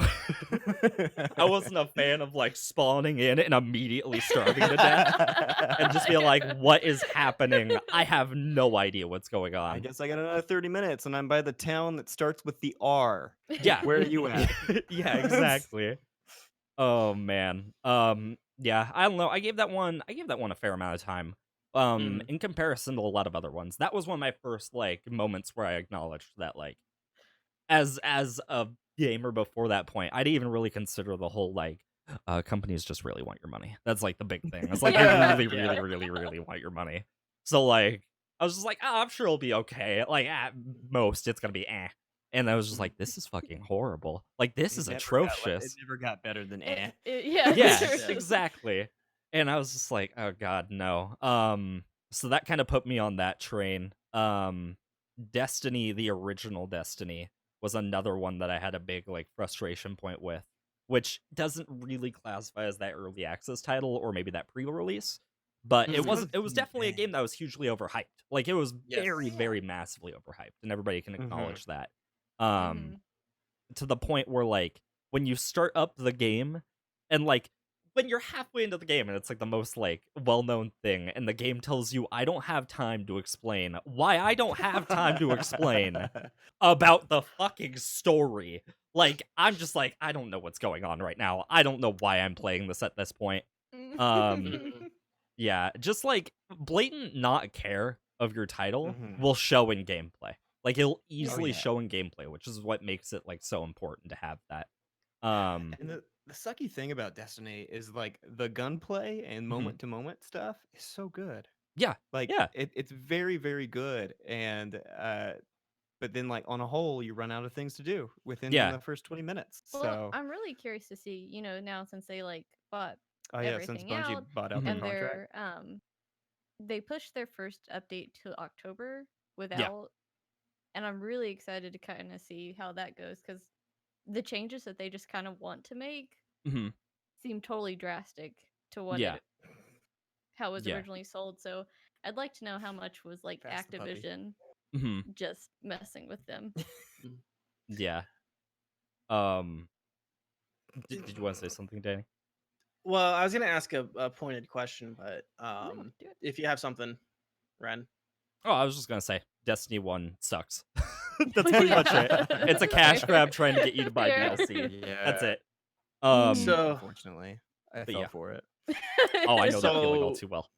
I wasn't a fan of like spawning in and immediately starving to death and just be like, what is happening? I have no idea what's going I on. guess I got another 30 minutes and I'm by the town that starts with the R. Yeah. Where are you at? Yeah, exactly. Oh man. Yeah, I don't know. I gave that one a fair amount of time. In comparison to a lot of other ones. That was one of my first like moments where I acknowledged that like as a gamer before that point, I didn't even really consider the whole like companies just really want your money. That's like the big thing. It's like Yeah. they really want your money. So like I was just like, oh, I'm sure it'll be okay. Like at most it's gonna be eh. And I was just like, this is fucking horrible. Like this is It atrocious. never got better than eh. Yeah. Yeah, true. exactly. And I was just like, oh god, no. So that kind of put me on that train. Destiny, the original Destiny, was another one that I had a big like frustration point with, which doesn't really classify as that early access title or maybe that pre-release, but it was definitely a game that was hugely overhyped. Like it was very massively overhyped, and everybody can acknowledge that. To the point where like when you start up the game and like when you're halfway into the game and it's like the most like well-known thing and the game tells you I don't have time to explain why I don't have time to explain about the fucking story. Like I'm just like I don't know what's going on right now. I don't know why I'm playing this at this point. Yeah, just like blatant not care of your title will show in gameplay. Like it'll easily show in gameplay, which is what makes it like so important to have that. And the sucky thing about Destiny is like the gunplay and moment to moment stuff is so good. Yeah. Like yeah. it's very, very good. And but then like on a whole, you run out of things to do within the first 20 minutes. Well, So I'm really curious to see, now since they like bought Oh yeah, since everything Bungie out, bought out their and contract. they pushed their first update to October Yeah. without, and I'm really excited to kind of see how that goes because the changes that they just kind of want to make Hmm. seem totally drastic to what Yeah. it how it was Yeah. originally sold. So I'd like to know how much was like Fast the puppy. Activision Hmm. just messing with them. Yeah. Um. Did you want to say something, Danny? Well, I was gonna ask a pointed question, but No, do it. if you have something, Ren. Oh, I was just gonna say Destiny 1 sucks. That's pretty much it. It's a cash Fair. grab trying to get you to buy Fair. DLC. Yeah. That's it. So- Unfortunately, I but fell yeah. for it. Oh, I know that feeling all So- too well.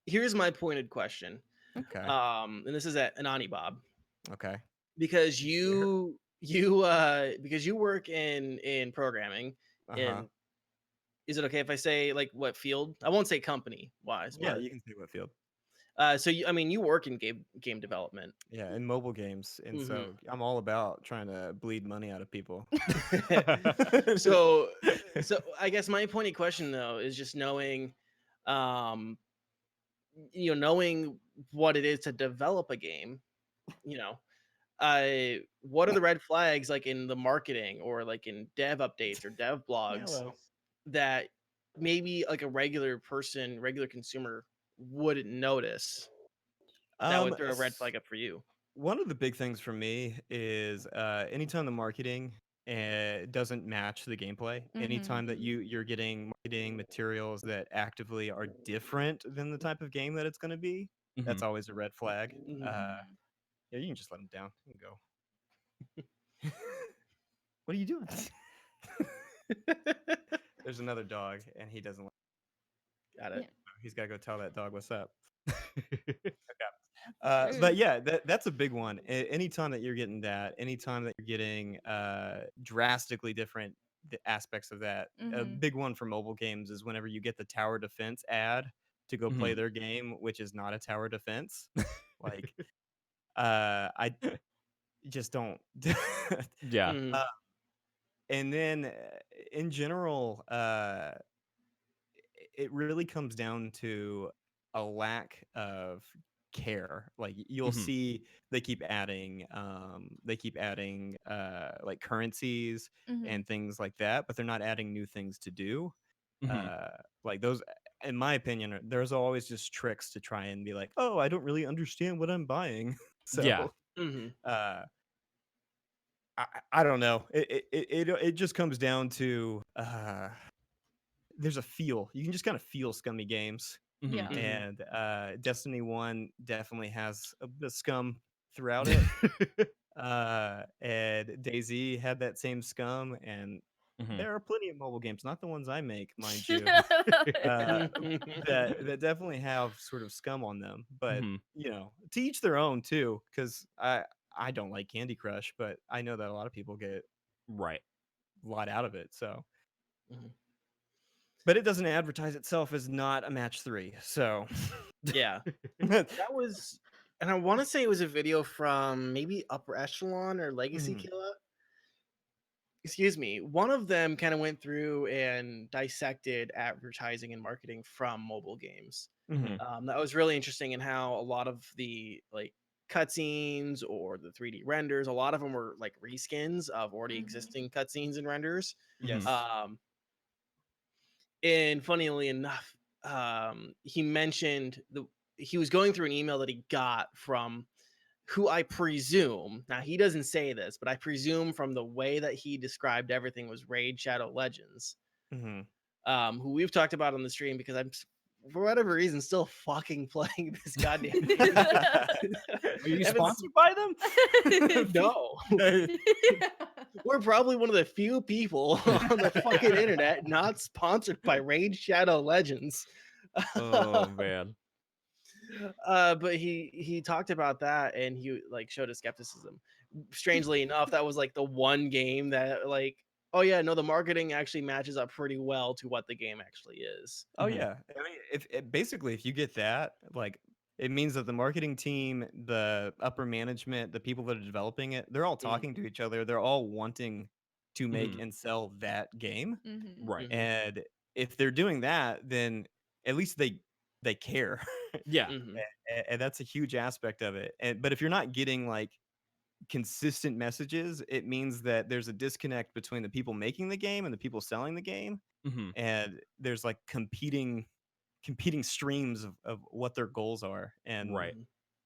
Here's my pointed question. Okay. And this is at Anani Bob, Okay. because Sure. because you work in programming. Uh-huh. Is it okay if I say like what field? I won't say company wise. Yeah, but, you can say what field. so you work in game development. Yeah, in mobile games, and so I'm all about trying to bleed money out of people. so I guess my pointed question though is just knowing, knowing what it is to develop a game. What are the red flags like in the marketing or like in dev updates or dev blogs Hello. that maybe like a regular consumer wouldn't notice that would throw a red flag up for you? One of the big things for me is anytime the marketing doesn't match the gameplay, anytime that you're getting marketing materials that actively are different than the type of game that it's going to be, that's always a red flag. Yeah, you can just let him down. You can go. What are you doing? There's another dog, and he doesn't. Got it. Yeah. He's got to go tell that dog what's up. Rude. But yeah, that's a big one. Anytime that you're getting that, anytime that you're getting drastically different aspects of that, a big one for mobile games is whenever you get the tower defense ad to go play their game, which is not a tower defense. Like, I just don't. Yeah. And then in general, it really comes down to a lack of care. Like you'll see they keep adding like currencies and things like that, but they're not adding new things to do. Like those, in my opinion, there's always just tricks to try and be like, oh, I don't really understand what I'm buying. So Yeah. I don't know. It just comes down to there's a feel. You can just kind of feel scummy games. Yeah. And Destiny 1 definitely has a bit of scum throughout it. And DayZ had that same scum, and there are plenty of mobile games, not the ones I make, mind you, that definitely have sort of scum on them. But to each their own too, because I don't like Candy Crush, but I know that a lot of people get Right. a lot out of it. So. But it doesn't advertise itself as not a match 3. So Yeah. That was, and I want to say it was a video from maybe Upper Echelon or Legacy Killa. Excuse me. One of them kind of went through and dissected advertising and marketing from mobile games. That was really interesting in how a lot of the like cutscenes or the 3D renders, a lot of them were like reskins of already existing cutscenes and renders. Yes. And funnily enough, he mentioned he was going through an email that he got from who I presume, now he doesn't say this, but I presume from the way that he described everything was Raid Shadow Legends, who we've talked about on the stream because I'm, for whatever reason, still fucking playing this goddamn game. Are you sponsored by them? No. We're probably one of the few people on the fucking internet not sponsored by Raid Shadow Legends. Oh man. But he talked about that and he like showed his skepticism. Strangely enough, that was like the one game that like, oh yeah, no, the marketing actually matches up pretty well to what the game actually is. Oh yeah. I mean, basically if you get that, like it means that the marketing team, the upper management, the people that are developing it, they're all talking to each other. They're all wanting to make and sell that game. Right. And if they're doing that, then at least they care. Yeah. Mhm. And that's a huge aspect of it. But if you're not getting like consistent messages, it means that there's a disconnect between the people making the game and the people selling the game, Hmm. and there's like competing streams of what their goals are, and Right.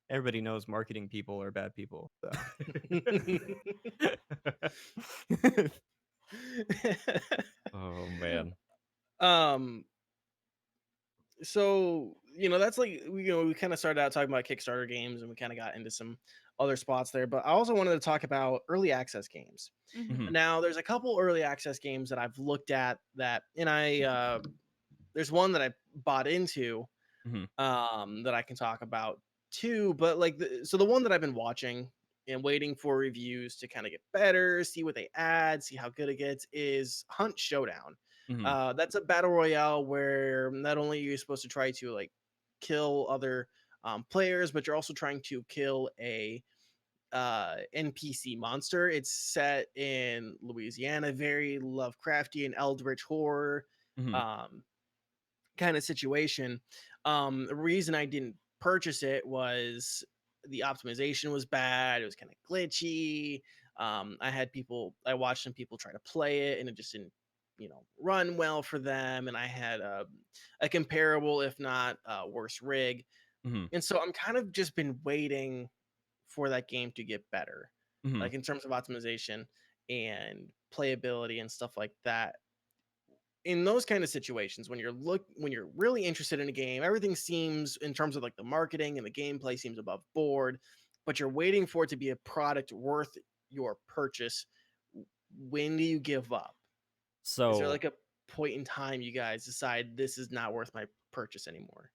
everybody knows marketing people are bad people. So. Oh man. um so that's like we kind of started out talking about Kickstarter games, and we kind of got into some other spots there, but I also wanted to talk about early access games. Mhm. Mhm. Now there's a couple early access games that I've looked at that, and there's one that I bought into Mhm. that I can talk about too, but like so the one that I've been watching and waiting for reviews to kind of get better, see what they add, see how good it gets, is Hunt Showdown. Mhm. That's a battle royale where not only are you supposed to try to like kill other players, but you're also trying to kill a NPC monster. It's set in Louisiana, very Lovecraftian, eldritch horror Mhm. um, kind of situation. The reason I didn't purchase it was the optimization was bad. It was kind of glitchy. I watched some people try to play it, and it just didn't, run well for them. And I had a comparable, if not worse, rig. Mhm. And so I'm kind of just been waiting for that game to get better, Mhm. like in terms of optimization and playability and stuff like that. In those kind of situations, when you're really interested in a game, everything seems, in terms of like the marketing and the gameplay, seems above board, but you're waiting for it to be a product worth your purchase. When do you give up? Is there So like a point in time you guys decide this is not worth my purchase anymore?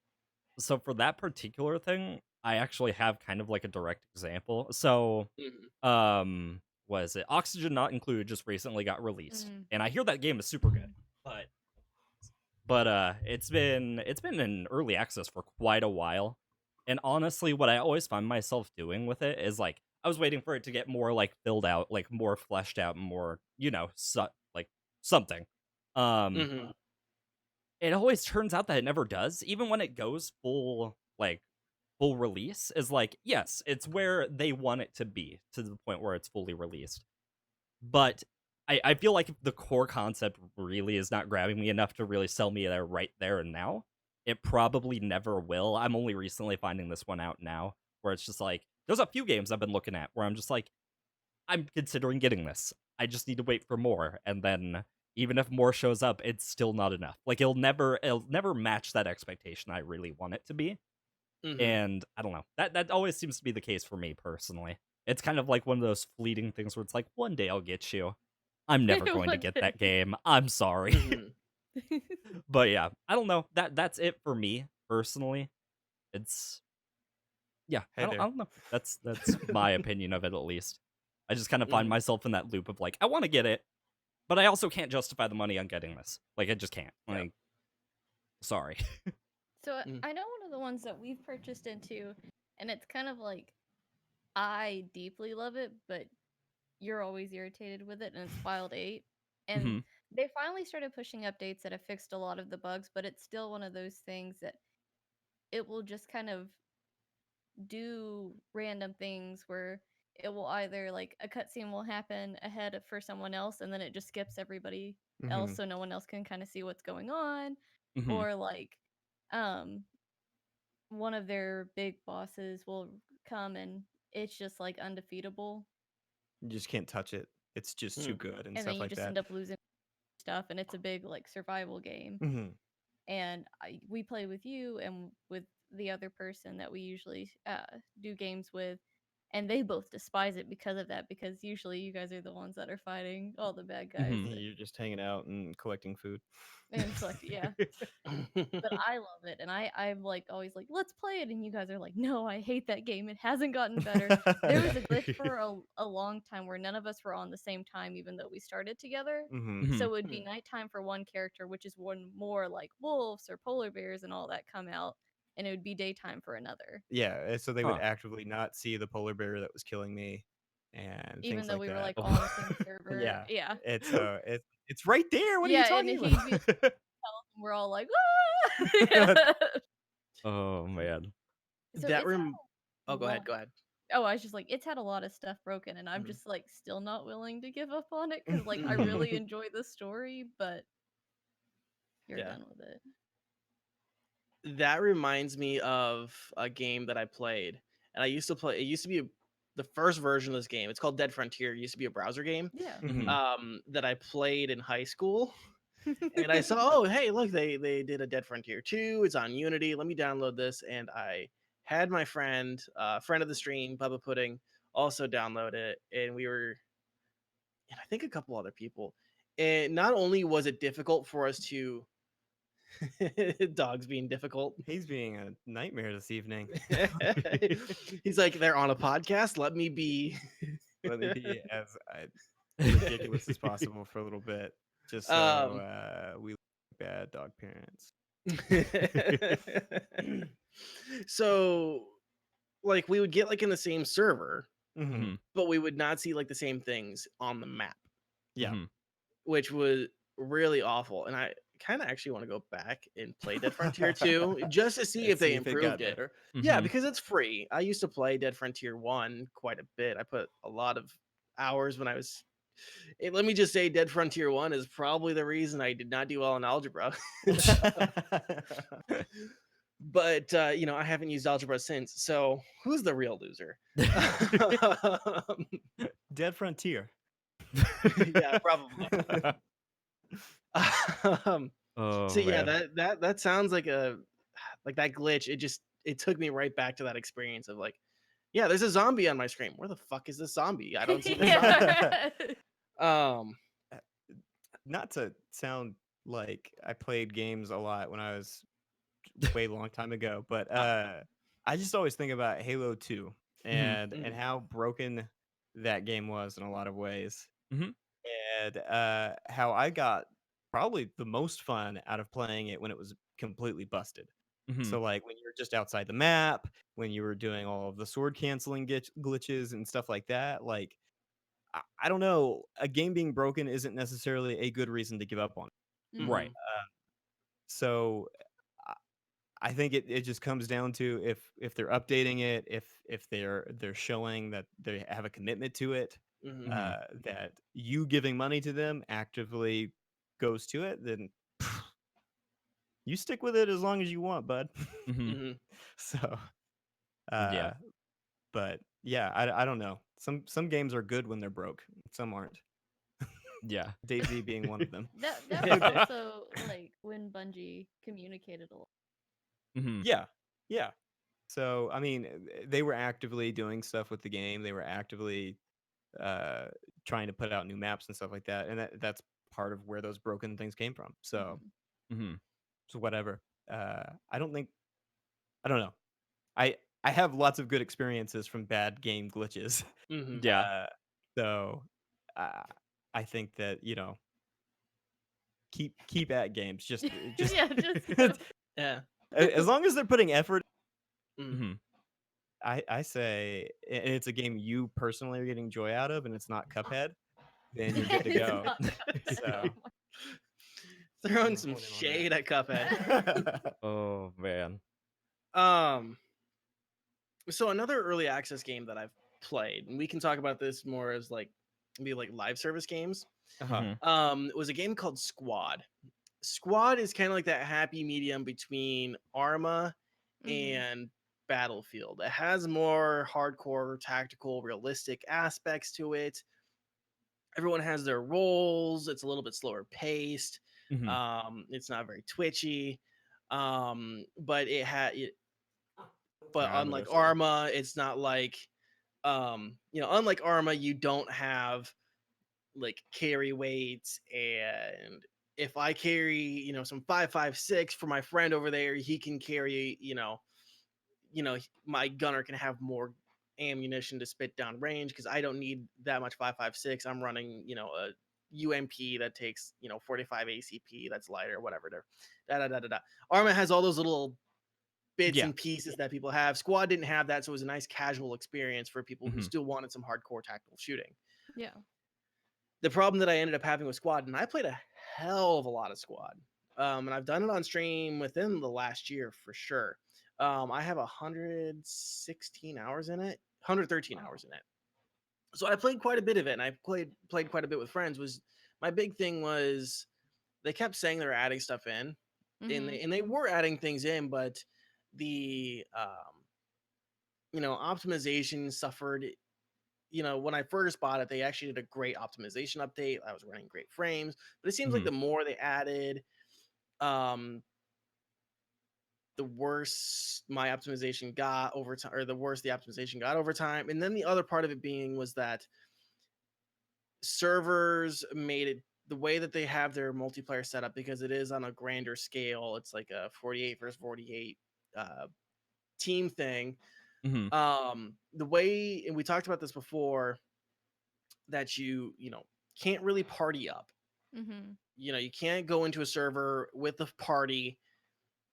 so for that particular thing, I actually have kind of like a direct example. So Mhm. was it Oxygen Not Included just recently got released. Mm. And I hear that game is super good. But it's been in early access for quite a while. And honestly, what I always find myself doing with it is like I was waiting for it to get more like filled out, like more fleshed out, more, like something. Um Mhm. it always turns out that it never does, even when it goes full release is like, yes, it's where they want it to be to the point where it's fully released. But I feel like if the core concept really is not grabbing me enough to really sell me there right there and now, it probably never will. I'm only recently finding this one out now, where it's just like, there's a few games I've been looking at where I'm just like, I'm considering getting this. I just need to wait for more. And then even if more shows up, it's still not enough. Like it'll never match that expectation I really want it to be. Mhm. And I don't know. That always seems to be the case for me personally. It's kind of like one of those fleeting things where it's like, one day I'll get you. I'm never going to One get day. that game. I'm sorry. Mhm. But yeah, I don't know. That's it for me personally. It's yeah, I Hey don't I there. don't know. That's my opinion of it at least. I just kind of find Mhm. myself in that loop of like, I want to get it, but I also can't justify the money on getting this. Like I just can't. Yeah. Like sorry. So Mm. I know one of the ones that we've purchased into, and it's kind of like I deeply love it, but you're always irritated with it, and it's Wild 8. And Mhm. they finally started pushing updates that have fixed a lot of the bugs, but it's still one of those things that it will just kind of do random things where it will either like a cutscene will happen ahead for someone else and then it just skips everybody else Mhm. so no one else can kind of see what's going on, Mhm. or like um one of their big bosses will come and it's just like undefeatable, You just can't touch it. It's just too Mm. good and and then stuff you like just that. end up losing stuff, and it's a big like survival game. Hmm. And we play with you and with the other person that we usually do games with, and they both despise it because of that, because usually you guys are the ones that are fighting all the bad guys Mhm. You're just hanging out and collecting food. and collect, yeah. But I love it, and I'm like always like, let's play it, and you guys are like, no, I hate that game, it hasn't gotten better. There was a glitch for a long time where none of us were on the same time even though we started together. Hmm. So Mhm. it would be Hmm. nighttime for one character, which is when more like wolves or polar bears and all that come out, and it would be daytime for another. Yeah, so they would Huh. actively not see the polar bear that was killing me and Even things though like we were that. like all on the same server. Yeah, Yeah. it's right there. What are you Yeah, and talking he'd be about? we're all like, ah! Oh man. So That it's had rem- a Oh, go ahead. lot. Go ahead. Oh, I was just like, it's had a lot of stuff broken, and I'm Mhm. just like still not willing to give up on it because like I really enjoy the story, but you're Yeah. done with it. That reminds me of a game that I played, and I used to play. It used to be the first version of this game. It's called Dead Frontier. It used to be a browser game. Yeah. That I played in high school, and I saw, oh, hey, look, they did a Dead Frontier 2. It's on Unity. Let me download this, and I had my friend, friend of the stream, Bubba Pudding, also download it, and we were, and I think a couple other people. And not only was it difficult for us to, dogs being difficult. He's being a nightmare this evening. He's like, they're on a podcast. Let me be. Let me be as ridiculous as possible for a little bit, just so we look like bad dog parents. So, like, we would get like in the same server, Mhm. but we would not see like the same things on the map, Yeah. which was really awful. And I kind of actually want to go back and play Dead Frontier 2 just to see And if they see if it got improved it. better. Yeah, because it's free. I used to play Dead Frontier 1 quite a bit. I put a lot of hours when I was. Let me just say, Dead Frontier 1 is probably the reason I did not do well in algebra. But, I haven't used algebra since. So who's the real loser? Dead Frontier. Yeah, probably. Oh So yeah, man. that sounds like that glitch. It took me right back to that experience of like, yeah, there's a zombie on my screen. Where the fuck is this zombie? I don't see the zombie. Yeah. Not to sound like I played games a lot when I was way long time ago, but I just always think about Halo 2 and how broken that game was in a lot of ways. Mhm. And how I got probably the most fun out of playing it when it was completely busted. So like when you're just outside the map, when you were doing all of the sword canceling glitches and stuff like that, like I don't know, a game being broken isn't necessarily a good reason to give up on it. Right. So I I think it just comes down to if they're updating it, if they're showing that they have a commitment to it, that you giving money to them actively goes to it, then you stick with it as long as you want, bud. So, Yeah. but yeah, I don't know. Some games are good when they're broke. Some aren't. Yeah. DayZ being one of them. That was also like when Bungie communicated a lot. Yeah, yeah. So I mean, they were actively doing stuff with the game. They were actively trying to put out new maps and stuff like that, and that's part of where those broken things came from. So, so whatever. I don't think. I don't know. I have lots of good experiences from bad game glitches. Yeah. So I think that keep at games. Just Yeah, just Yeah. as long as they're putting effort. Mhm. I say, and it's a game you personally are getting joy out of, and it's not Cuphead, then you're good to It's go. not So Throwing some Hold in on shade at Cuphead. Oh man. So another early access game that I've played, and we can talk about this more as like maybe like live service games. Was a game called Squad. Squad is kind of like that happy medium between Arma and Battlefield. It has more hardcore, tactical, realistic aspects to it. Everyone has their roles. It's a little bit slower paced. It's not very twitchy. But it had it, but unlike Arma, it's not like unlike Arma, you don't have like carry weights, and if I carry, some 5.56 for my friend over there, he can carry, my gunner can have more ammunition to spit down range because I don't need that much 5.56. I'm running, a UMP that takes, 45 ACP that's lighter, whatever. Da da da da da. Arma has all those little bits and pieces that people have. Squad didn't have that, so it was a nice casual experience for people who still wanted some hardcore tactical shooting. Yeah. The problem that I ended up having with Squad, and I played a hell of a lot of Squad. and I've done it on stream within the last year for sure. I have 116 hours in it, 113 hours in it. So I played quite a bit of it, and I played quite a bit with friends. Was my big thing was they kept saying they were adding stuff in, and they were adding things in, but the optimization suffered. When I first bought it, they actually did a great optimization update. I was running great frames, but it seems like the more they added, um, the worse my optimization got over time, or the worse the optimization got over time. And then the other part of it being was that servers made it the way that they have their multiplayer setup, because it is on a grander scale. It's like a 48 versus 48 team thing. The way, and we talked about this before, that you can't really party up. You can't go into a server with a party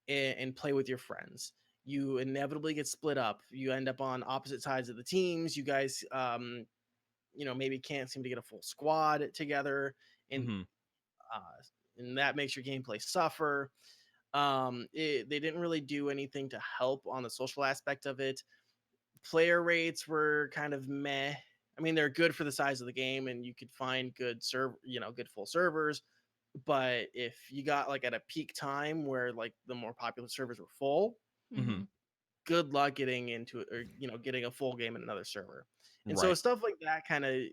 and play with your friends. You inevitably get split up. You end up on opposite sides of the teams. You guys maybe can't seem to get a full squad together, and and that makes your gameplay suffer. They didn't really do anything to help on the social aspect of it. Player rates were kind of meh. I mean, they're good for the size of the game, and you could find good good full servers. But if you got like at a peak time where like the more popular servers were full, good luck getting into it, or getting a full game in another server. And so stuff like that kind of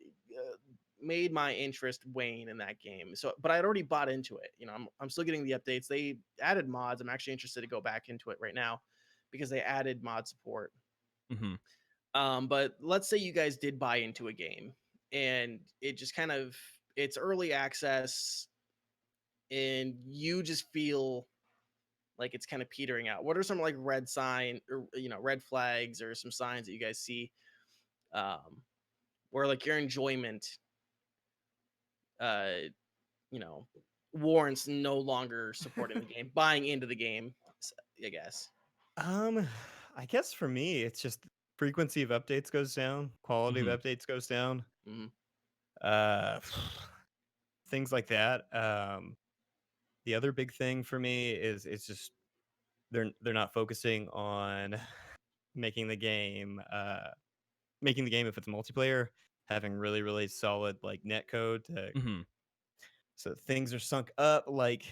made my interest wane in that game. So, but I'd already bought into it. I'm still getting the updates. They added mods. I'm actually interested to go back into it right now because they added mod support. But let's say you guys did buy into a game and it just kind of, it's early access and you just feel like it's kind of petering out. What are some like red flags or some signs that you guys see where like your enjoyment uh warrants no longer supporting the game, buying into the game, I guess? I guess for me, it's just frequency of updates goes down, quality of updates goes down. Uh, things like that. The other big thing for me is it's just they're not focusing on making the game if it's multiplayer, having really really solid like net code so things are sunk up, like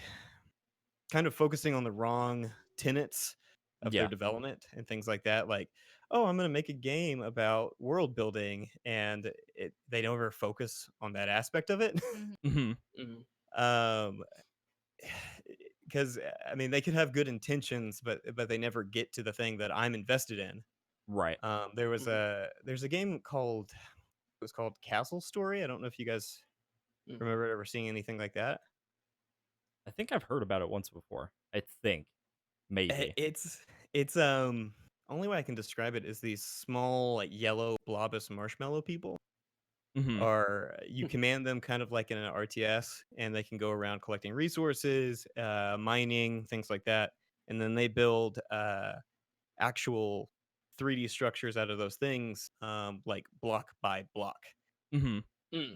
kind of focusing on the wrong tenets of their development and things like that. Like, oh, I'm going to make a game about world building, and they never focus on that aspect of it. Because I mean, they could have good intentions, but they never get to the thing that I'm invested in. Right. There's a game called Castle Story. I don't know if you guys remember ever seeing anything like that. I think I've heard about it once before. I think maybe it's only way I can describe it is these small like yellow blobous marshmallow people. Or you command them kind of like in an RTS, and they can go around collecting resources, mining, things like that, and then they build actual 3D structures out of those things, like block by block.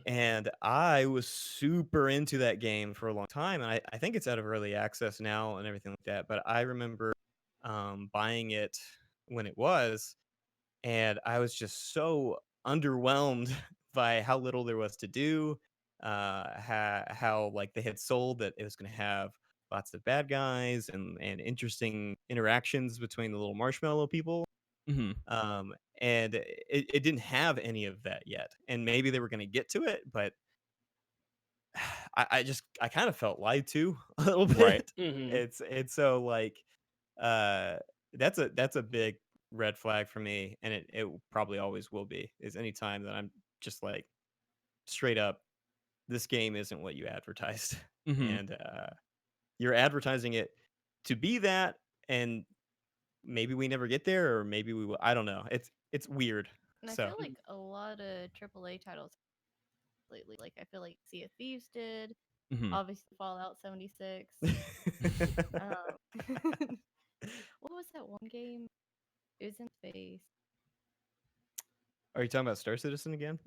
And I was super into that game for a long time, and I think it's out of early access now and everything like that. But I remember buying it when it was, and I was just so underwhelmed by how little there was to do. How like they had sold that it was going to have lots of bad guys and interesting interactions between the little marshmallow people. And it didn't have any of that yet, and maybe they were going to get to it, but I kind of felt lied to a little bit. Right. It's so like that's a big red flag for me, and it probably always will be, is anytime that I'm just like straight up, this game isn't what you advertised. And you're advertising it to be that, and maybe we never get there, or maybe we will. I don't know. It's weird. And I feel like a lot of AAA titles lately, like I feel like Sea of Thieves did, obviously Fallout 76. What was that one game? It was in space. Are you talking about Star Citizen again?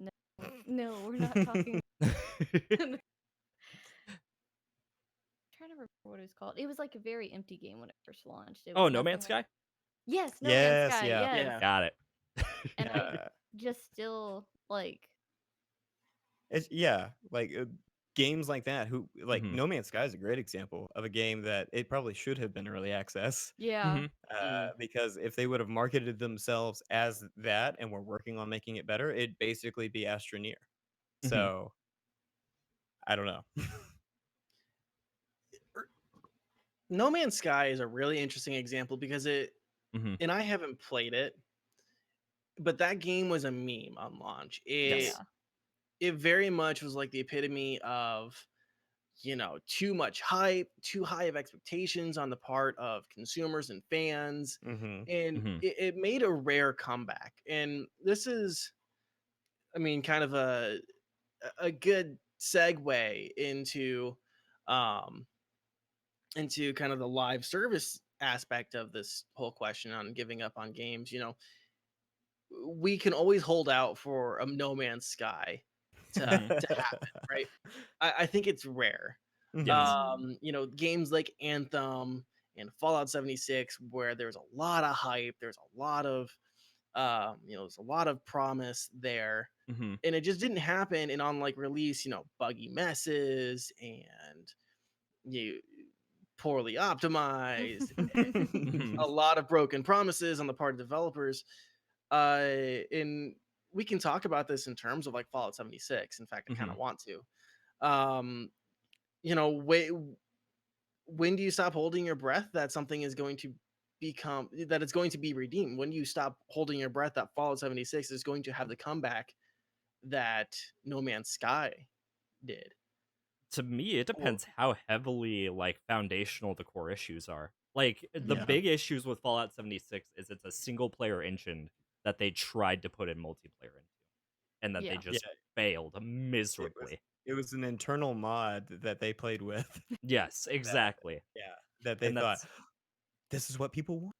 No, we're not talking. I'm trying to remember what it was called. It was like a very empty game when it first launched. It Oh, was No nothing Man's like... Sky? Yes, No Man's Yes, Sky. yeah. Yes, Yeah. Got it. and I Yeah. just still like... It's like games like that. Who like Mhm. No Man's Sky is a great example of a game that it probably should have been early access. Yeah. Mhm. Because if they would have marketed themselves as that and were working on making it better, it'd basically be Astroneer. Mhm. So I don't know. No Man's Sky is a really interesting example because Mhm. and I haven't played it, but that game was a meme on launch. Yes. It very much was like the epitome of, too much hype, too high of expectations on the part of consumers and fans, Mm-hmm. and Mhm. it made a rare comeback. And this is, I mean, kind of a good segue um into kind of the live service aspect of this whole question on giving up on games. We can always hold out for a No Man's Sky to Mhm. to happen, right? I think it's rare. Yes. Games like Anthem and Fallout 76, where there's a lot of hype, there's a lot of there's a lot of promise there, Mhm. and it just didn't happen. And on like release, buggy messes and you poorly optimized, Mhm. a lot of broken promises on the part of developers. And we can talk about this in terms of like Fallout 76. In fact, I kind of Mhm. want to. When do you stop holding your breath that something is going to that it's going to be redeemed? When do you stop holding your breath that Fallout 76 is going to have the comeback that No Man's Sky did? To me, it Or depends how heavily like foundational the core issues are. Like the Yeah. big issues with Fallout 76 is it's a single player engine that they tried to put in multiplayer into, and that they Yeah. just Yeah. failed It was miserably. it was an internal mod that they played with. Yes, exactly. That they And thought that's this is what people want.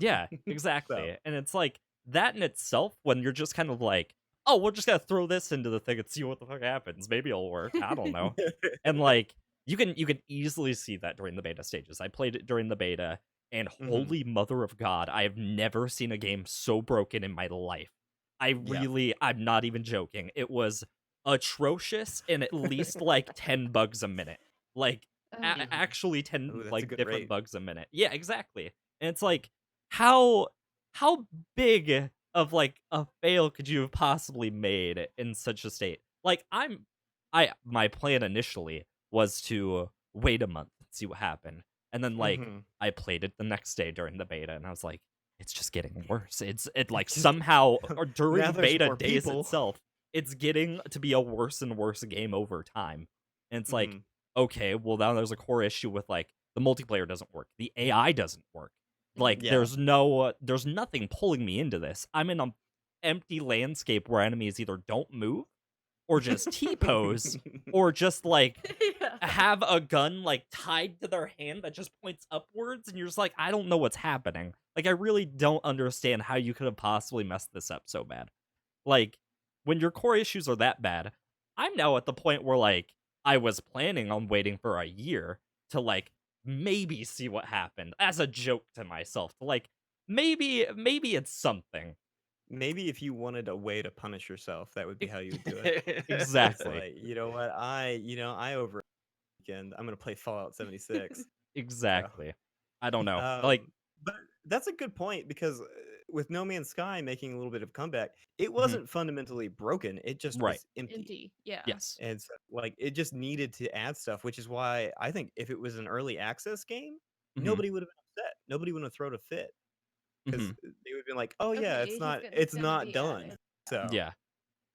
yeah, So exactly. And it's like that in itself when you're just kind of like, "Oh, we're just going to throw this into the thing and see what the fuck happens. Maybe it'll work. I don't know." And like you can easily see that during the beta stages. I played it during the beta, and Mhm. holy mother of God, I have never seen a game so broken in my life. I'm not even joking. It was atrocious and at least like 10 bugs a minute. Like Oh. actually 10 Ooh, that's a like good different rate. bugs a minute. Yeah, exactly. And it's like how how big of like a fail could you have possibly made in such a state? Like my plan initially was to wait a month and see what happened. And then like Mhm. I played it the next day during the beta and I was like, it's just getting worse. It like just- somehow or Now during there's beta more days people. itself, it's getting to be a worse and worse game over time. And it's like, Mhm. okay, well now there's a core issue with like the multiplayer doesn't work. The AI doesn't work. Like Yeah. there's nothing pulling me into this. I'm in an empty landscape where enemies either don't move or just T-pose or just like Yeah. have a gun like tied to their hand that just points upwards and you're just like, I don't know what's happening. Like I really don't understand how you could have possibly messed this up so bad. Like when your core issues are that bad, I'm now at the point where like I was planning on waiting for a year to like maybe see what happened as a joke to myself. Like maybe it's something. Maybe if you wanted a way to punish yourself, that would be how you would do it. It's Exactly. like, you know what? I over weekend I'm gonna play Fallout 76. So, Exactly. I don't know. Like but that's a good point because with No Man's Sky making a little bit of comeback, it Mhm. wasn't fundamentally broken. It just Right. was empty. Empty. Yeah. Yes. And so, like it just needed to add stuff, which is why I think if it was an early access game, Mhm. nobody would have been upset. Nobody would have thrown a fit because Mhm. they would have been like, "Oh yeah, Okay, it's gonna not be done." added. So Yeah.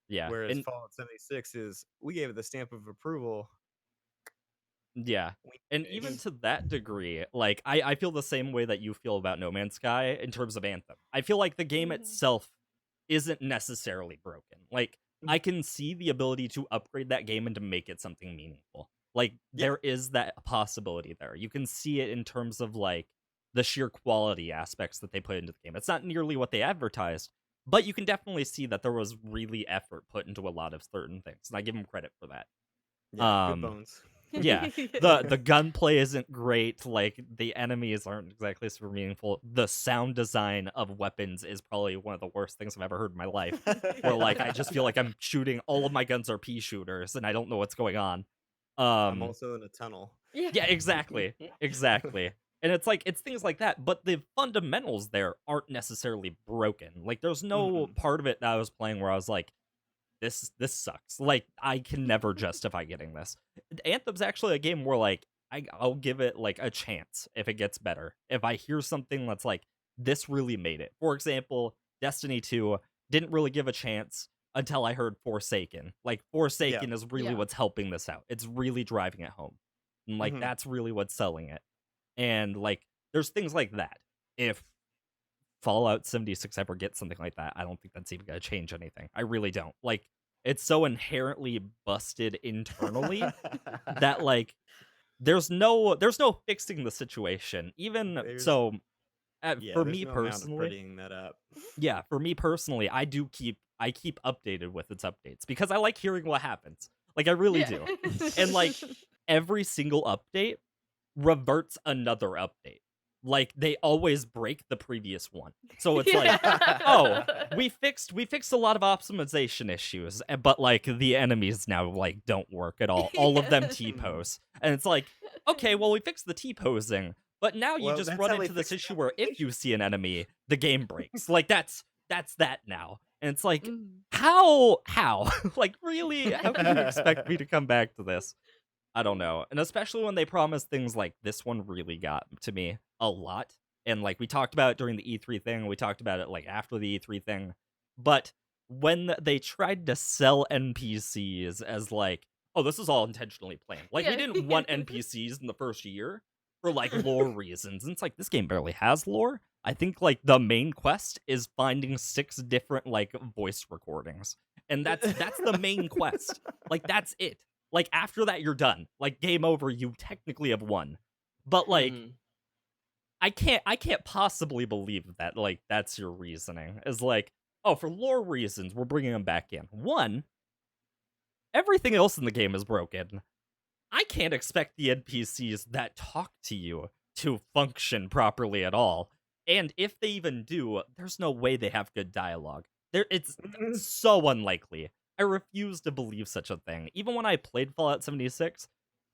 Yeah. whereas And Fallout 76 is, we gave it the stamp of approval. yeah. Wink And even face. to that degree, like I feel the same way that you feel about No Man's Sky in terms of Anthem. I feel like the game Mhm. itself isn't necessarily broken. Like I can see the ability to upgrade that game and to make it something meaningful. Like Yeah. there is that possibility there. You can see it in terms of like the sheer quality aspects that they put into the game. It's not nearly what they advertised, but you can definitely see that there was really effort put into a lot of certain things. And I give them credit for that. Yeah, good bones. Yeah, the gunplay isn't great. Like the enemies aren't exactly super meaningful. The sound design of weapons is probably one of the worst things I've ever heard in my life. Where like I just feel like I'm shooting. All of my guns are pea shooters, and I don't know what's going on. I'm also in a tunnel. Yeah, exactly, exactly. And it's like it's things like that, but the fundamentals there aren't necessarily broken. Like there's no part of it that I was playing where I was like, this sucks. Like I can never justify getting this. Anthem's actually a game where like I'll give it like a chance if it gets better. If I hear something that's like this really made it. For example, Destiny 2 didn't really give a chance until I heard Forsaken. Like Forsaken is really Yeah. what's helping this out. It's really driving it home. And like that's really what's selling it. And like there's things like that. If Fallout 76 ever gets something like that, I don't think that's even gonna change anything. I really don't. Like it's so inherently busted internally that like there's no fixing the situation. Even There's- so Yeah, for there's me no amount of personally, prettying that up. yeah, for me personally, I keep updated with its updates because I like hearing what happens. Like I really do. And like every single update reverts another update. Like they always break the previous one. So it's like, oh, we fixed a lot of optimization issues, but like the enemies now like don't work at all. All of them T-pose. And it's like, okay, well we fixed the T-posing, but now you Well, just that's run how they into this fixed issue where if you see an enemy, the game breaks. Like that's that now. And it's like, how? Like really? How can you expect me to come back to this? I don't know. And especially when they promise things like this one really got to me a lot. And like we talked about it during the E3 thing, we talked about it like after the E3 thing. But when they tried to sell NPCs as like, oh, this is all intentionally planned. Like we Yeah. didn't want NPCs in the first year for like lore reasons. And it's like this game barely has lore. I think like the main quest is finding 6 different like voice recordings. And that's the main quest. Like that's it. Like after that you're done. Like game over, you technically have won. But like I can't possibly believe that like that's your reasoning. Is like, oh, for lore reasons we're bringing them back in. One, everything else in the game is broken. I can't expect the NPCs that talk to you to function properly at all. And if they even do, there's no way they have good dialogue. It's so unlikely. I refuse to believe such a thing. Even when I played Fallout 76,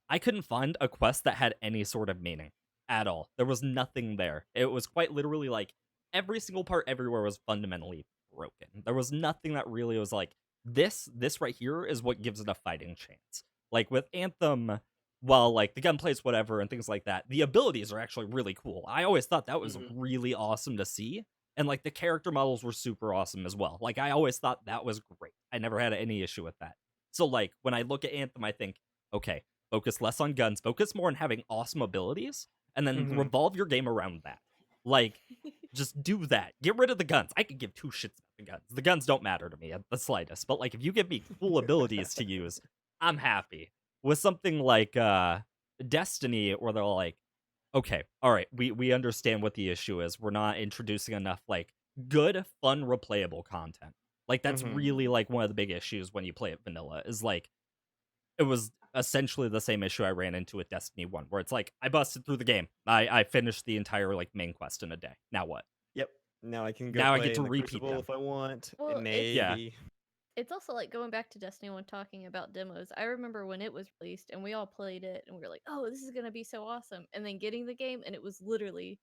I couldn't find a quest that had any sort of meaning at all. There was nothing there. It was quite literally like every single part everywhere was fundamentally broken. There was nothing that really was like, this right here is what gives it a fighting chance. Like with Anthem, while like the gunplay's whatever and things like that, the abilities are actually really cool. I always thought that was really awesome to see. And like the character models were super awesome as well. Like I always thought that was great. I never had any issue with that. So like when I look at Anthem, I think, okay, focus less on guns, focus more on having awesome abilities, and then revolve your game around that. Like just do that. Get rid of the guns. I could give 2 shits about the guns. The guns don't matter to me at the slightest. But like if you give me cool abilities to use, I'm happy. With something like Destiny, where they're like, okay, all right, we understand what the issue is. We're not introducing enough like good, fun, replayable content. Like that's really like one of the big issues when you play it vanilla is like it was essentially the same issue I ran into with Destiny 1, where it's like I busted through the game. I finished the entire like main quest in a day. Now what? Yep. Now I can go Now I play get to in the repeat Crucible them. if I want. Well, Maybe. It's also like going back to Destiny 1 talking about demos. I remember when it was released and we all played it and we were like, oh, this is going to be so awesome. And then getting the game and it was literally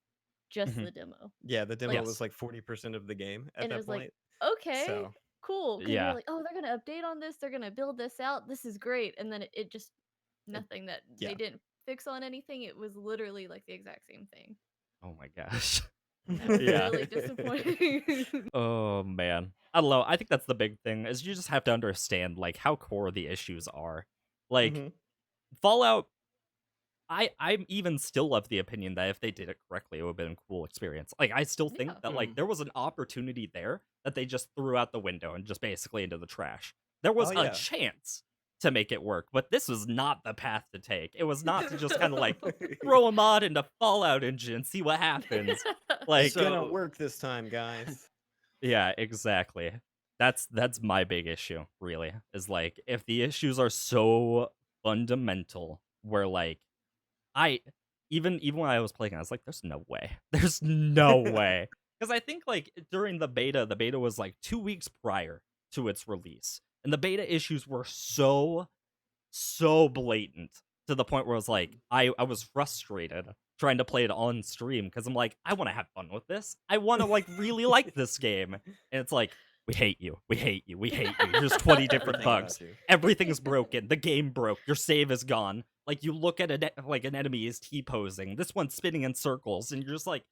just the demo. Yeah, the demo Yes. was like 40% of the game at And it that was point. like, okay, So cool. Because Yeah. you're like, oh, they're going to update on this. They're going to build this out. This is great. And then it just, nothing that yeah. they didn't fix on anything. It was literally like the exact same thing. Oh my gosh. It's Yeah. really disappointing. Oh man. I don't know. I think that's the big thing is you just have to understand like how core the issues are. Like Fallout, I'm even still of the opinion that if they did it correctly, it would have been a cool experience. Like I still think Yeah. that like there was an opportunity there that they just threw out the window and just basically into the trash. There was Oh, a yeah. chance to make it work, but this was not the path to take. It was not to just kind of like throw a mod into Fallout engine and see what happens. Like It's gonna work this time, guys. yeah, exactly. That's my big issue, really. Is like if the issues are so fundamental, where like I even when I was playing, I was like, "There's no way, there's no way," because I think like during the beta was like 2 weeks prior to its release, and the beta issues were so blatant to the point where I was like, I was frustrated trying to play it on stream because I'm like, I want to have fun with this. I want to like really like this game, and it's like, we hate you, we hate you, we hate you. Here's 20 different Everything bugs. about you. Everything is broken. The game broke. Your save is gone. Like you look at like an enemy is T-posing. This one's spinning in circles, and you're just like,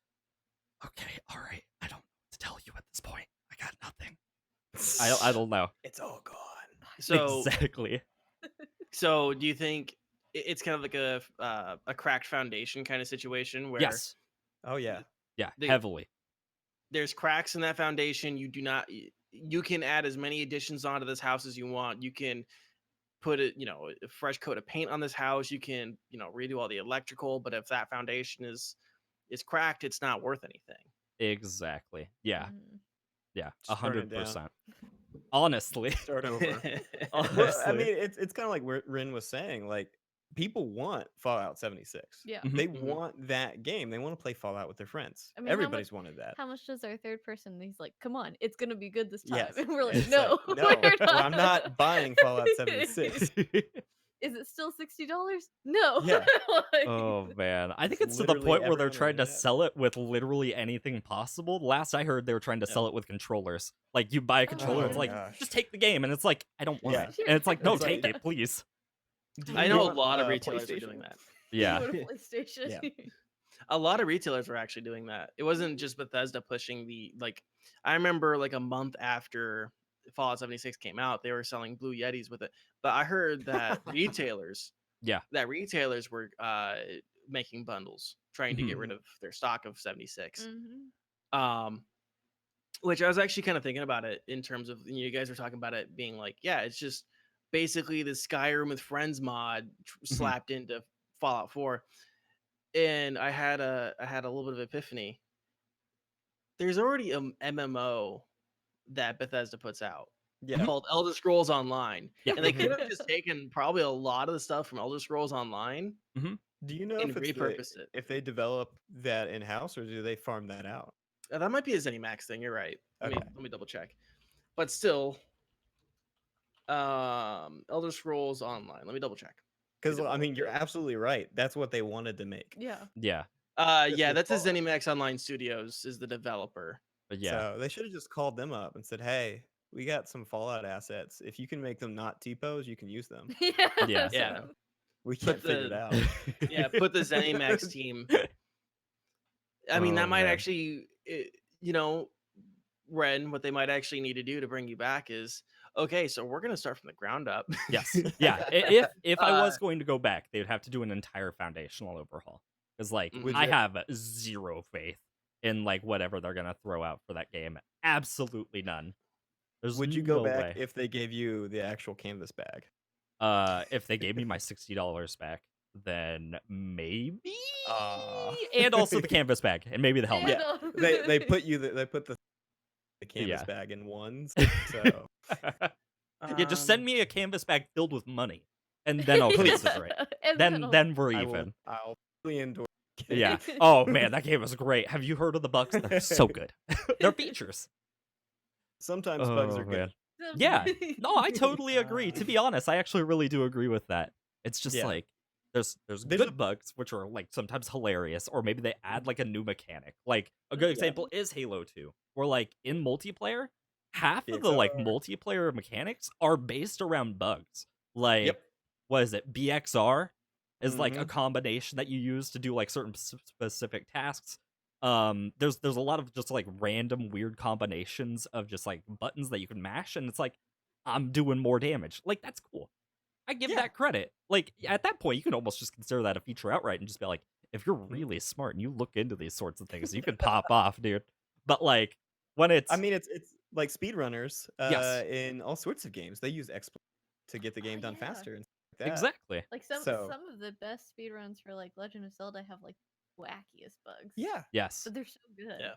okay, all right, I don't know what to tell you at this point. I got nothing. I don't know. It's all gone. So Exactly. So do you think it's kind of like a cracked foundation kind of situation where Yes. Oh yeah. Yeah. The- Heavily. there's cracks in that foundation? You can add as many additions onto this house as you want. You can put a fresh coat of paint on this house. You can redo all the electrical, but if that foundation is cracked, it's not worth anything. Exactly. Yeah. Mhm. Yeah. Just burn it down. 100%. Honestly. Start over. Well, Honestly. I mean, it's kind of like what Rin was saying. Like, people want Fallout 76. Yeah. Mhm. They Mhm. want that game. They want to play Fallout with their friends. I mean, how Everybody's wanted that. How much does our third person? He's like, come on, it's gonna be good this time. Yes. And we're like, It's no, like, no, we're not. I'm not buying Fallout 76. Is it still $60? No. Yeah. Like, Oh man, I think it's to the Literally point where they're everyone trying to wanted that. sell it with literally anything possible. Last I heard, they were trying to sell it with controllers. Like you buy a controller, Oh it's like gosh. just take the game, and it's like I don't want Yeah. it, and it's like no, It's like- take it, please. Do I you know a want, lot of retailers are PlayStation? doing that. Yeah, Go to PlayStation. Yeah. A lot of retailers were actually doing that. It wasn't just Bethesda pushing I remember like a month after Fallout 76 came out, they were selling Blue Yetis with it. But I heard that retailers were making bundles, trying to get rid of their stock of 76. Mhm. Which I was actually kind of thinking about it in terms of, you guys were talking about it being like, yeah, it's just basically the Skyrim with Friends mod slapped into Fallout 4. And I had a little bit of epiphany. There's already a MMO that Bethesda puts out Yeah. called Elder Scrolls Online. Yeah. And they could have just taken probably a lot of the stuff from Elder Scrolls Online Do you know and if it's repurposed it. if they develop that in house or do they farm that out? That might be a ZeniMax thing. You're right. Okay. Let me double check. But still, Elder Scrolls Online. Let me double check. Because I mean, you're absolutely right. That's what they wanted to make. Yeah. yeah, Yeah, that's a Fallout. ZeniMax Online Studios is the developer. but yeah, So they should have just called them up and said, "Hey, we got some Fallout assets. If you can make them not T-pose, you can use them. Yeah. Yeah. Yeah. We can't figure it the- out." Yeah, put the ZeniMax team. I mean, that Oh, might man. actually, Ren, what they might actually need to do to bring you back is, okay, so we're gonna start from the ground up. yes, yeah. If I was going to go back, they would have to do an entire foundational overhaul because like Would I you- have zero faith in like whatever they're gonna throw out for that game. Absolutely none. There's Would you go no back way. if they gave you the actual canvas bag? If they gave me my $60 back, then maybe. Aw. And also the canvas bag, and maybe the helmet. Yeah. They put the canvas Yeah. bag in ones. So Yeah, just send me a canvas bag filled with money, and then I'll consider it. And Then we're I will, even. I'll fully endorse. Yeah. Oh man, that game was great. Have you heard of the bugs? They're so good. They're features. Sometimes bugs Oh, are man. good. Yeah. No, I totally agree. To be honest, I actually really do agree with that. It's just Yeah. like there's There's good a- bugs which are like sometimes hilarious, or maybe they add like a new mechanic. Like a good example is Halo 2, where like in multiplayer, half of the like BXR. multiplayer mechanics are based around bugs. Like Yep. what is it? BXR is like a Mhm. combination that you use to do like certain specific tasks. There's a lot of just like random weird combinations of just like buttons that you can mash, and it's like I'm doing more damage. Like that's cool. I give Yeah. that credit. Like at that point, you can almost just consider that a feature outright and just be like, if you're Mm-hmm. really smart and you look into these sorts of things, you can pop off, dude. But like when it's I mean, it's like speedrunners Yes. in all sorts of games. They use exploits to get the game done yeah. faster and stuff like that. exactly. Like So- some of the best speedruns for like Legend of Zelda have like wackiest bugs. Yeah. Yes. But they're so good. Yeah.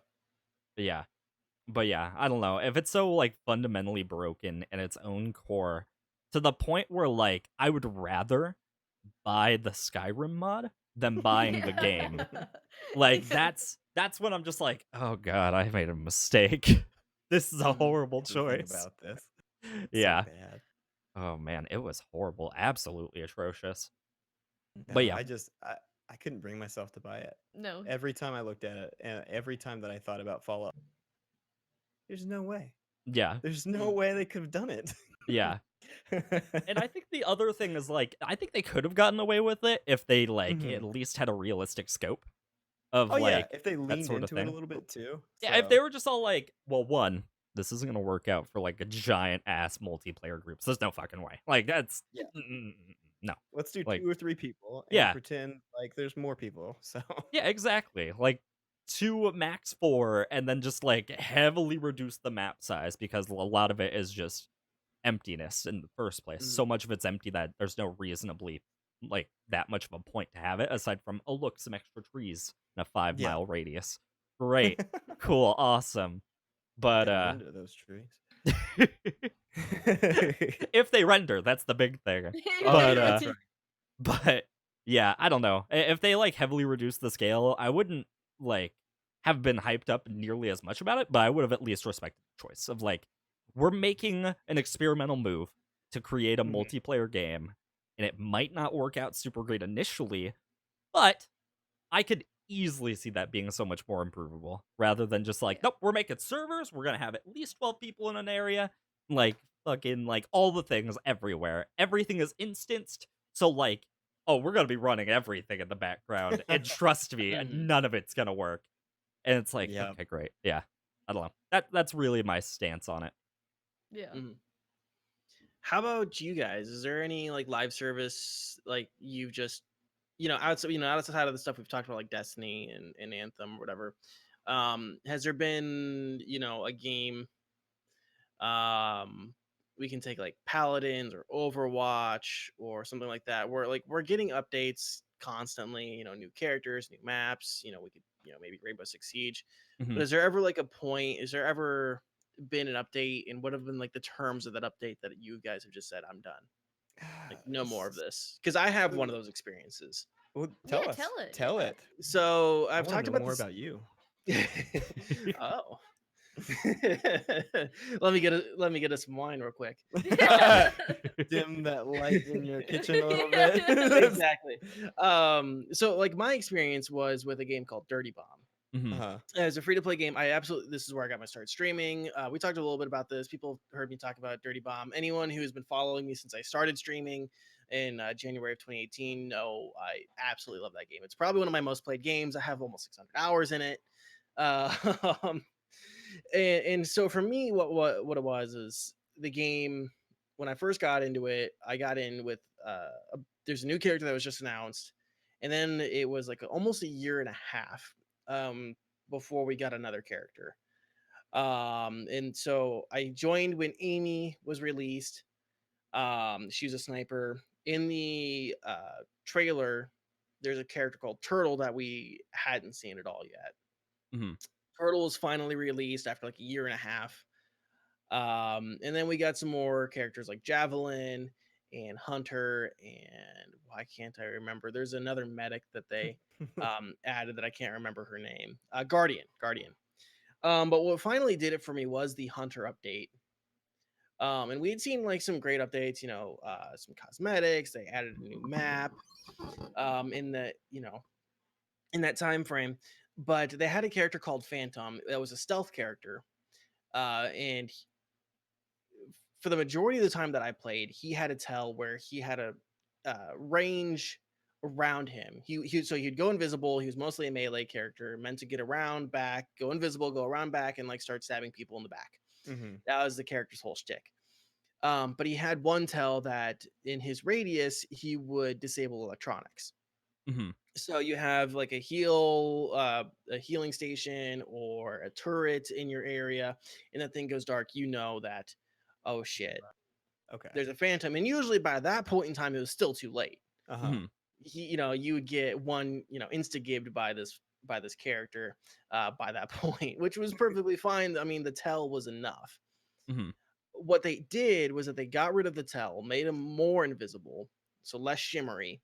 Yeah. But yeah, I don't know. If it's so like fundamentally broken in its own core to the point where like I would rather buy the Skyrim mod than buying the game. Like Yeah. that's when I'm just like, oh god, I made a mistake. This is a horrible Everything choice. about this. Yeah. So bad. Oh man, it was horrible. Absolutely atrocious. No, But yeah. I couldn't bring myself to buy it. No. Every time I looked at it, and every time that I thought about Fallout, there's no way. Yeah. There's no way they could have done it. Yeah. And I think the other thing is like I think they could have gotten away with it if they like at least had a realistic scope of Oh yeah, like if they that leaned sort of into it a thing. little bit too. Yeah, if they were just all like, well, one, this isn't gonna work out for like a giant ass multiplayer group. So there's no fucking way. Like that's Yeah. no. Let's do Like 2 or 3 people and yeah. pretend like there's more people. So Yeah, exactly. Like 2 max 4 and then just like heavily reduce the map size because a lot of it is just emptiness in the first place. So much of it's empty that there's no reasonably like that much of a point to have it aside from oh look, some extra trees in a 5-mile radius. Great. Cool, awesome. But gotta render those trees. if they render, that's the big thing. But yeah, I don't know. If they like heavily reduced the scale, I wouldn't like have been hyped up nearly as much about it, but I would have at least respected the choice of like we're making an experimental move to create a multiplayer game, and it might not work out super great initially, but I could easily see that being so much more improvable rather than just like, nope, we're making servers, we're gonna have at least 12 people in an area, like fucking like all the things everywhere. Everything is instanced, so like, oh, we're gonna be running everything in the background, and trust me, none of it's gonna work. And it's like, okay, great. Yeah. I don't know. That's really my stance on it. Yeah. How about you guys? Is there any like live service like you've just outside of the stuff we've talked about like Destiny and Anthem or whatever? Has there been a game? We can take like Paladins or Overwatch or something like that, where like we're getting updates constantly. New characters, new maps. We could maybe Rainbow Six Siege. But is there ever like a point? Is there ever been an update, and what have been like the terms of that update that you guys have just said I'm done, like no more of this? Because I have one of those experiences. Well, tell us. Tell it. So I've I talked know about more this... about you. Oh. let me get us some wine real quick. Dim that light in your kitchen a little bit. Exactly. So like my experience was with a game called Dirty Bomb. As a free-to-play game, this is where I got my start streaming. We talked a little bit about this. People heard me talk about Dirty Bomb. Anyone who has been following me since I started streaming in January of 2018, no, I absolutely love that game. It's probably one of my most played games. I have almost 600 hours in it. And so for me, what it was is the game. When I first got into it, I got in with there's a new character that was just announced, and then it was like almost a year and a half before we got another character. And so I joined when Amy was released. She's a sniper. In the trailer, there's a character called Turtle that we hadn't seen at all yet. Turtle was finally released after like a year and a half. And then we got some more characters like Javelin and Hunter, and why can't I remember? There's another medic that they added that I can't remember her name. Guardian. But what finally did it for me was the Hunter update. And we had seen like some great updates, some cosmetics. They added a new map in that time frame. But they had a character called Phantom that was a stealth character. And for the majority of the time that I played, he had a tell where he had a range around him. So he'd go invisible. He was mostly a melee character, meant to get around, back, go invisible, go around, back, and like start stabbing people in the back. That was the character's whole shtick. But he had one tell that in his radius he would disable electronics. So you have like a healing station or a turret in your area, and that thing goes dark. That, oh shit, okay, there's a Phantom, and usually by that point in time it was still too late. You would get one insta-gibbed by this character by that point, which was perfectly fine. I mean, the tell was enough. What they did was that they got rid of the tell, made him more invisible, so less shimmery.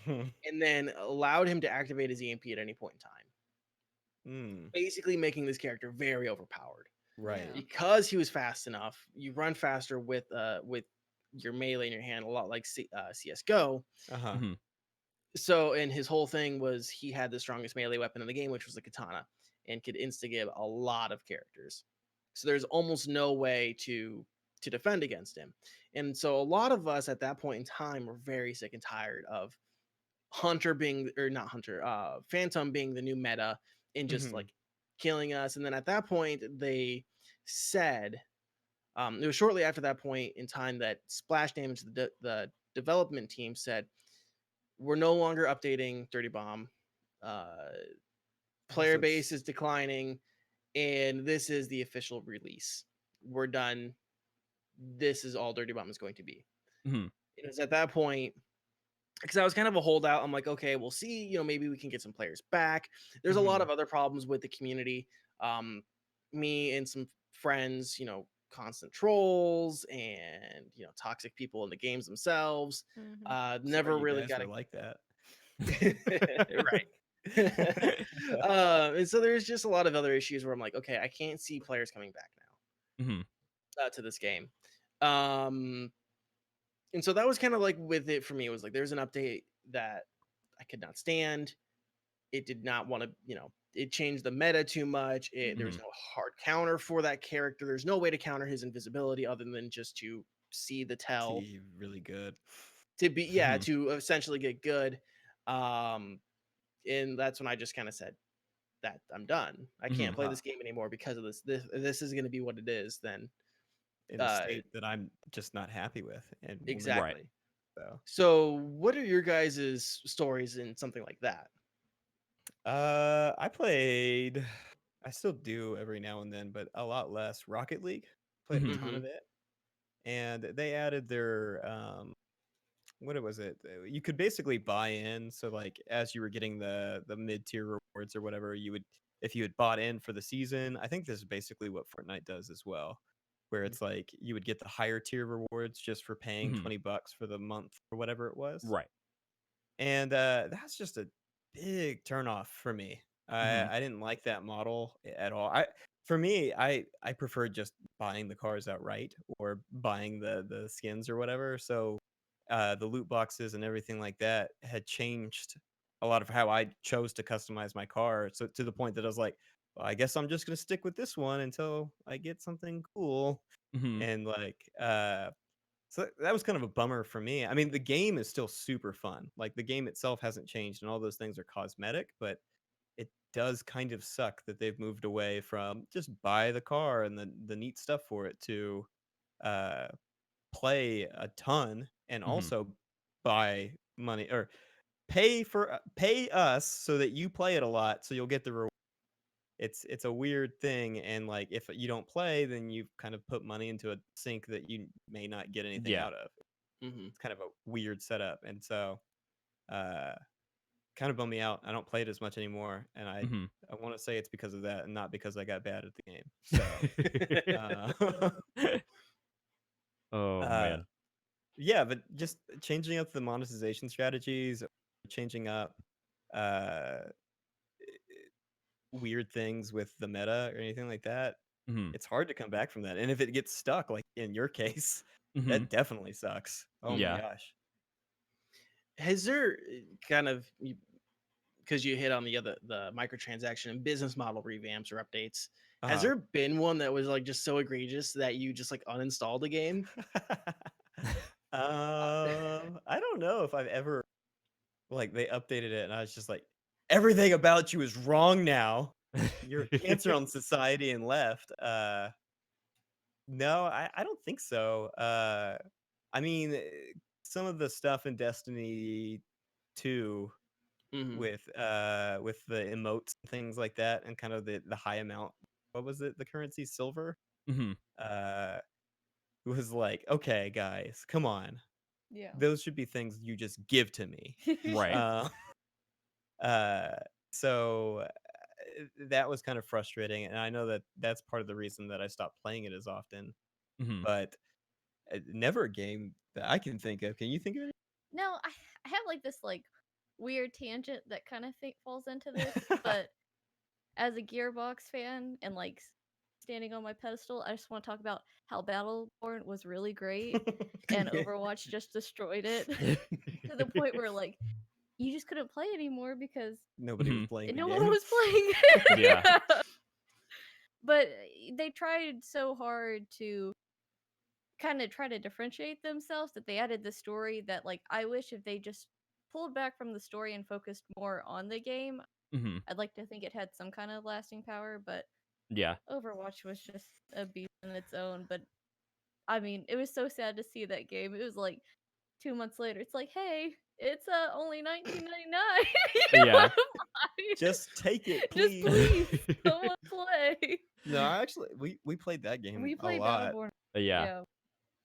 and then allowed him to activate his EMP at any point in time, basically making this character very overpowered. Right. Yeah. Because he was fast enough, you run faster with your melee in your hand, a lot like CS:GO. Uh-huh. Mhm. So, and his whole thing was he had the strongest melee weapon in the game, which was the katana, and could insta-give a lot of characters. So there's almost no way to defend against him. And so a lot of us at that point in time were very sick and tired of Hunter being, or not Hunter, Phantom being the new meta and just like killing us. And then at that point, they said, it was shortly after that point in time that Splash Damage, the development team, said, we're no longer updating Dirty Bomb. Player base is declining, and this is the official release. We're done. This is all Dirty Bomb is going to be. Mhm. It was at that point, because I was kind of a holdout. I'm like, okay, we'll see. Maybe we can get some players back. There's a lot of other problems with the community. Me and some friends, constant trolls and toxic people in the games themselves. Never really got it like that. right. And so there's just a lot of other issues where I'm like, okay, I can't see players coming back now Mhm. to this game. And so that was kind of like with it for me. It was like there's an update that I could not stand. It did not want to, it changed the meta too much. There was no hard counter for that character. There's no way to counter his invisibility other than just to see the tell. See really good. To be, yeah, to essentially get good. And that's when I just kind of said that I'm done. I can't play this game anymore because of this. This is going to be what it is. Then in a state that I'm just not happy with, and exactly. Right. So, what are your guys' stories in something like that? I played. I still do every now and then, but a lot less. Rocket League. Played a ton of it, and they added their what was it? You could basically buy in. So like as you were getting the mid-tier rewards or whatever, you would, if you had bought in for the season, I think this is basically what Fortnite does as well, where it's like you would get the higher tier rewards just for paying $20 for the month or whatever it was. Right. And that's just a big turnoff for me. I didn't like that model at all. For me, I preferred just buying the cars outright or buying the skins or whatever. So the loot boxes and everything like that had changed a lot of how I chose to customize my car. So to the point that I was like, well, I guess I'm just gonna stick with this one until I get something cool. And like so that was kind of a bummer for me. I mean, the game is still super fun. Like the game itself hasn't changed and all those things are cosmetic, but it does kind of suck that they've moved away from just buy the car and the neat stuff for it to uh play a ton and also buy money or pay us so that you play it a lot so you'll get the reward. It's a weird thing, and like if you don't play, then you've kind of put money into a sink that you may not get anything out of. It's kind of a weird setup, and so kind of bummed me out. I don't play it as much anymore, and I want to say it's because of that and not because I got bad at the game. So Oh man. yeah, but just changing up the monetization strategies, changing up uh weird things with the meta or anything like that, it's hard to come back from that. And if it gets stuck, like in your case, that definitely sucks. Oh my Yeah. gosh. Has there kind of, because you hit on the microtransaction and business model revamps or updates, has there been one that was like just so egregious that you just like uninstalled a game? I don't know if I've ever, like, they updated it and I was just like, everything about you is wrong now. You're a cancer on society and left. No, I don't think so. I mean, some of the stuff in Destiny 2 with the emotes and things like that, and kind of the high amount. What was it? The currency silver. Uh, it was like, okay, guys, come on. Yeah. Those should be things you just give to me. Right. So that was kind of frustrating, and I know that that's part of the reason that I stopped playing it as often. But never a game that I can think of. Can you think of it? No, I have like this like weird tangent that kind of falls into this, but as a Gearbox fan and like standing on my pedestal, I just want to talk about how Battleborn was really great and Overwatch just destroyed it to the point where like you just couldn't play anymore because Nobody was playing. no the one game. was playing. Yeah. But they tried so hard to kind of try to differentiate themselves that they added the story that like I wish if they just pulled back from the story and focused more on the game, Mhm. I'd like to think it had some kind of lasting power, but Yeah. Overwatch was just a beast in its own. But I mean, it was so sad to see that game. It was like 2 months later. It's like, hey, it's only $19.99. Yeah. Just take it, Just please. please, someone play. No, actually, we played that game We a played lot, Battleborn. Yeah.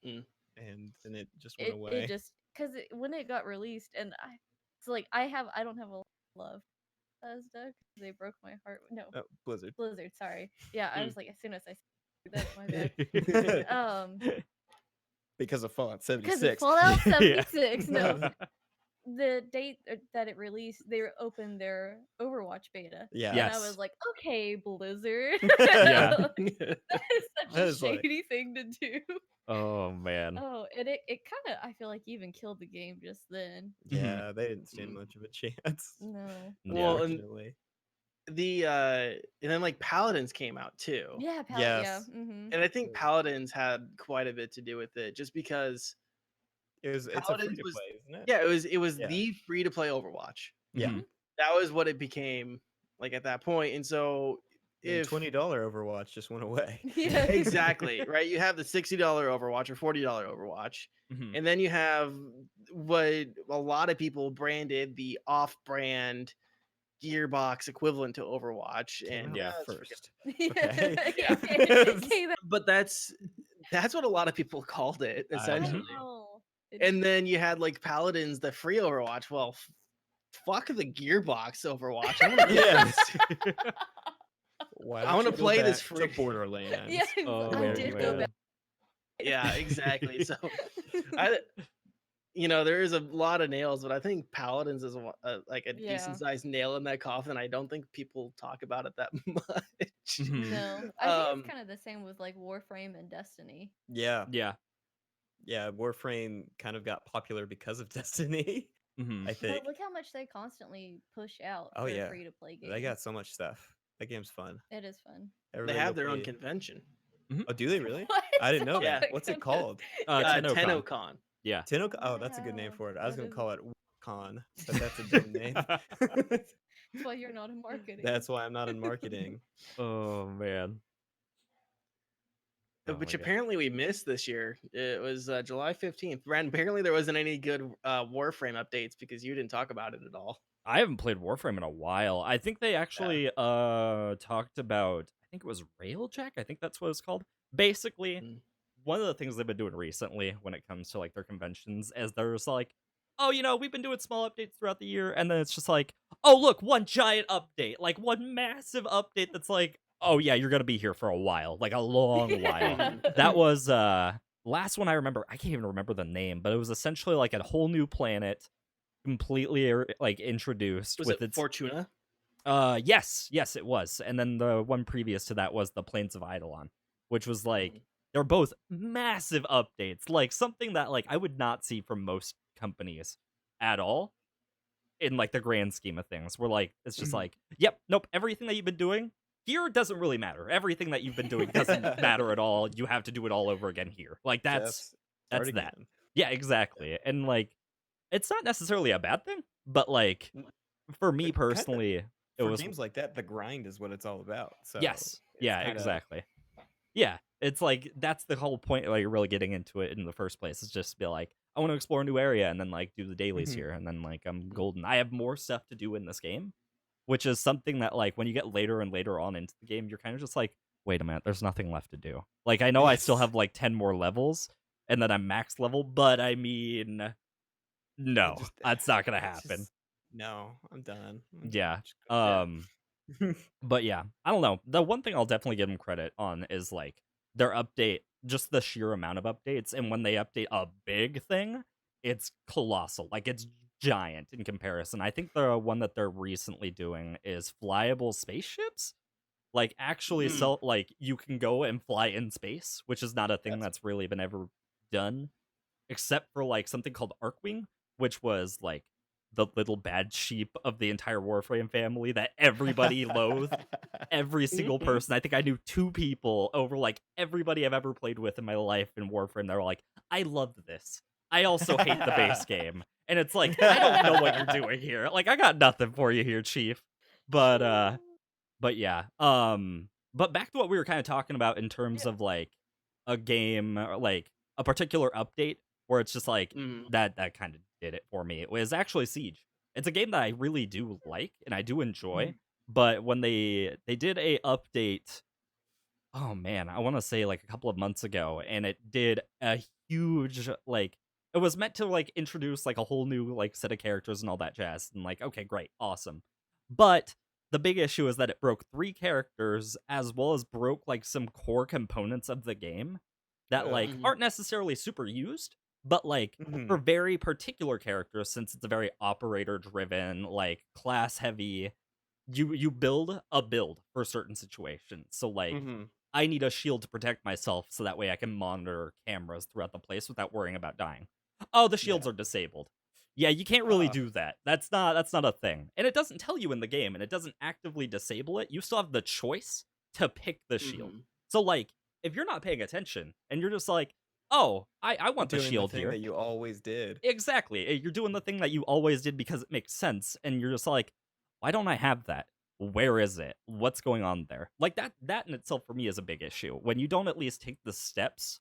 and then it just went It away. just because when it got released, and it's like I don't have a lot of love for Bethesda 'cause they broke my heart. No, Oh, Blizzard. Blizzard. Sorry. Yeah, I was like, as soon as I that's my bad. Because of Fallout Because 76. of Fallout Yeah. 76. No, the date that it released, they opened their Overwatch beta. Yeah. And I Yes. was like, okay, Blizzard. Yeah. That is such That a is like- shady thing to do. Oh man. Oh, and it kind of, I feel like, even killed the game just then. Yeah, they didn't stand much of a chance. No. Well, and Unfortunately. and then like Paladins came out too. Yeah, yeah. Yes. Mm-hmm. And I think Paladins had quite a bit to do with it, just because It's a Paladins free to was- play, isn't it? yeah, it was Yeah. the free to play Overwatch. Yeah. Mhm. That was what it became like at that point. And so And if $20 Overwatch just went away. Yeah. exactly, right? You have the $60 Overwatch or $40 Overwatch. Mhm. And then you have what a lot of people branded the off-brand Gearbox equivalent to Overwatch. Came And out Yeah. first. Yeah. Okay. Yeah. Okay, but that's what a lot of people called it, I essentially. know. And then you had like Paladins, the free Overwatch. Well, fuck the Gearbox Overwatch. I want to Yeah. Why I don't wanna you go play this back free- to Borderlands. Yeah, Oh, I man, did go man. back. Yeah, exactly. So there is a lot of nails, but I think Paladins is like a Yeah. decent sized nail in that coffin. I don't think people talk about it that much. Mhm. No, I think Um, it's kind of the same with like Warframe and Destiny. Yeah. Yeah. Yeah. Warframe kind of got popular because of Destiny, Mhm. I think. But look how much they constantly push out Oh, for yeah. free to play games. They got so much stuff. That game's fun. It is fun. They Everybody have go their own play it. convention. Oh, do they really? What? I didn't know Yeah. that. What's it called? TennoCon. TennoCon. Yeah. Tenno? Oh, that's a good name Wow, for it. I was that gonna is- call it Con, but that's a dumb name. That's why you're not in marketing. That's why I'm not in marketing. Oh man. Oh Which my God. apparently we missed this year. It was July 15th. Brand, apparently there wasn't any good Warframe updates because you didn't talk about it at all. I haven't played Warframe in a while. I think they actually talked about, I think it was Railjack. I think that's what it's called. Basically, Mm. one of the things they've been doing recently when it comes to like their conventions is there's like, oh, we've been doing small updates throughout the year, and then it's just like, oh, look, one giant update, like one massive update that's like, oh yeah, you're gonna be here for a while, like a long while. That was last one I remember. I can't even remember the name, but it was essentially like a whole new planet, completely like introduced Was with it its Fortuna? yes, it was. And then the one previous to that was the Plains of Eidolon, which was like they're both massive updates, like something that like I would not see from most companies at all in like the grand scheme of things. We're like, it's just like, yep, nope, everything that you've been doing here doesn't really matter. Everything that you've been doing doesn't matter at all. You have to do it all over again here. Like that's Start that. again. Yeah, exactly. And like it's not necessarily a bad thing, but like for me Kinda- personally, it For was games like that, the grind is what it's all about. So yes. it's Yeah, kinda- exactly. Yeah, it's like that's the whole point. Like you're really getting into it in the first place. Is just to be like, I want to explore a new area and then like do the dailies Mhm. here, and then like I'm golden. I have more stuff to do in this game, which is something that like when you get later and later on into the game, you're kind of just like, wait a minute, there's nothing left to do. Like I know I still Yes. have like 10 more levels, and then I'm max level, but I mean, no, just- that's not gonna it's happen. just- no, I'm done. Yeah. Just go- But yeah, I don't know. The one thing I'll definitely give them credit on is like their update, just the sheer amount of updates, and when they update a big thing, it's colossal. Like it's giant in comparison. I think the one that they're recently doing is flyable spaceships. Like actually Mm. like you can go and fly in space, which is not a thing That's that's really been ever done, except for like something called Arkwing, which was like the little bad sheep of the entire Warframe family that everybody loathed. Every single Mhm. person. I think I knew 2 people over like everybody I've ever played with in my life in Warframe that were like, I love this. I also hate the base game. And it's like, I don't know what you're doing here. Like, I got nothing for you here, Chief. But yeah. But back to what we were kind of talking about in terms of like a game or like a particular update where it's just like Mhm. that kind of did it for me. It was actually Siege. It's a game that I really do like and I do enjoy, but when they did a update, oh man, I want to say like a couple of months ago, and it did a huge like it was meant to like introduce like a whole new like set of characters and all that jazz, and like okay, great, awesome. But the big issue is that it broke 3 characters as well as broke like some core components of the game that like Mhm. aren't necessarily super used, but like for very particular characters, since it's a very operator driven, like class heavy, you build a build for certain situations. So like I need a shield to protect myself so that way I can monitor cameras throughout the place without worrying about dying. Oh, the shields Yeah. are disabled. Yeah, you can't really do that. That's not a thing. And it doesn't tell you in the game, and it doesn't actively disable it. You still have the choice to pick the shield. Mhm. So like if you're not paying attention and you're just like, "Oh, I want the doing the shield thing here." that you always did. Exactly. You're doing the thing that you always did because it makes sense, and you're just like, why don't I have that? Where is it? What's going on there? Like that in itself for me is a big issue. When you don't at least take the steps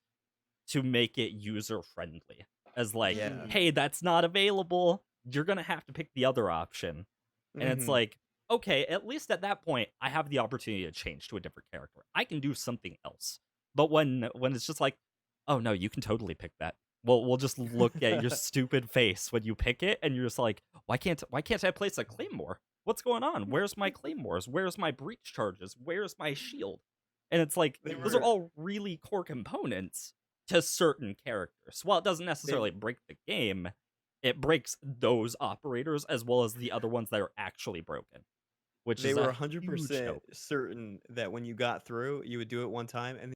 to make it user friendly. As like, Yeah. hey, that's not available. You're gonna have to pick the other option. And it's like, okay, at least at that point, I have the opportunity to change to a different character. I can do something else. But when it's just like, oh no, you can totally pick that. Well, we'll just look at your stupid face when you pick it, and you're just like, why can't I place a claymore? What's going on? Where's my claymores? Where's my breach charges? Where's my shield? And it's like They those are were all really core components to certain characters. While it doesn't they necessarily break the game, it breaks those operators as well as the other ones that are actually broken, which they is were a huge 100% help. certain that when you got through, you would do it one time and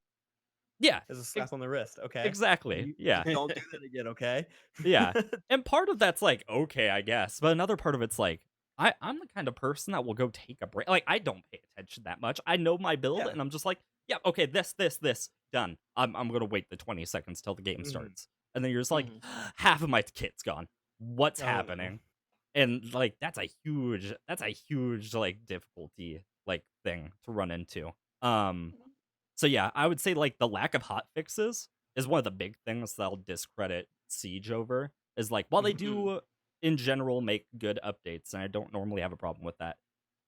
Yeah, there's a slap on the wrist. Okay, exactly. you Yeah, just don't do that again. Okay. yeah. And part of that's like, okay, I guess. But another part of it's like, I'm the kind of person that will go take a break. Like, I don't pay attention that much. I know my build, Yeah. and I'm just like, yeah, okay, this, done. I'm gonna wait the 20 seconds till the game starts. And then you're just like, half of my kit's gone. What's Oh, no. happening? And like that's a huge like difficulty like thing to run into. So yeah, I would say like the lack of hot fixes is one of the big things that I'll discredit Siege over. Is like while they do in general make good updates, and I don't normally have a problem with that,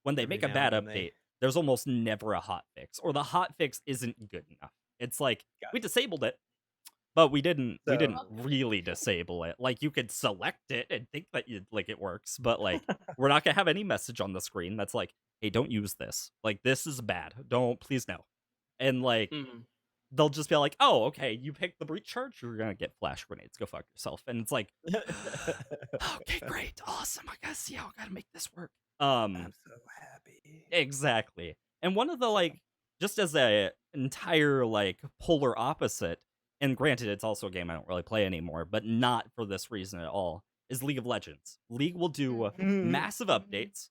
when they Every make a now bad and then update, there's almost never a hot fix, or the hot fix isn't good enough. It's like we disabled it, but we didn't So- really disable it. Like you could select it and think that you like it works, but like we're not gonna have any message on the screen that's like, hey, don't use this. Like this is bad. Don't, please no. And like they'll just be like, oh, okay, you picked the breach charge, you're gonna get flash grenades. Go fuck yourself. And it's like, okay, great, awesome. I gotta see how I gotta make this work. I'm so happy. Exactly. And one of the like, just as a entire like polar opposite, and granted it's also a game I don't really play anymore, but not for this reason at all, is League of Legends. League will do massive updates,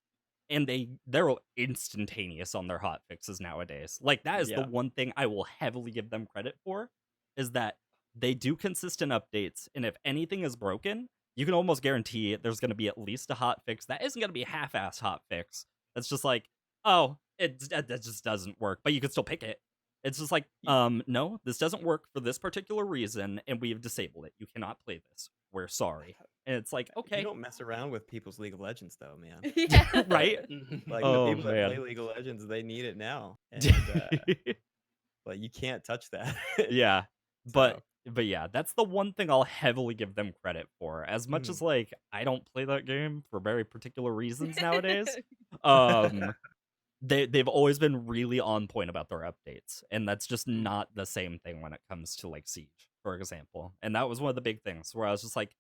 and they're instantaneous on their hot fixes nowadays. Like that is the Yeah. one thing I will heavily give them credit for, is that they do consistent updates, and if anything is broken, you can almost guarantee there's going to be at least a hot fix that isn't going to be a half-ass hot fix. That's just like, oh, that just doesn't work, but you can still pick it. It's just like, no, this doesn't work for this particular reason, and we've disabled it. You cannot play this. We're sorry. And it's like, okay, You don't mess around with people's League of Legends though, man. Yeah. right? Like Oh, the people that man. play League of Legends, they need it now. And like you can't touch that. Yeah, but So, yeah, that's the one thing I'll heavily give them credit for. As much as like I don't play that game for very particular reasons nowadays, they've always been really on point about their updates, and that's just not the same thing when it comes to like Siege, for example. And that was one of the big things where I was just like,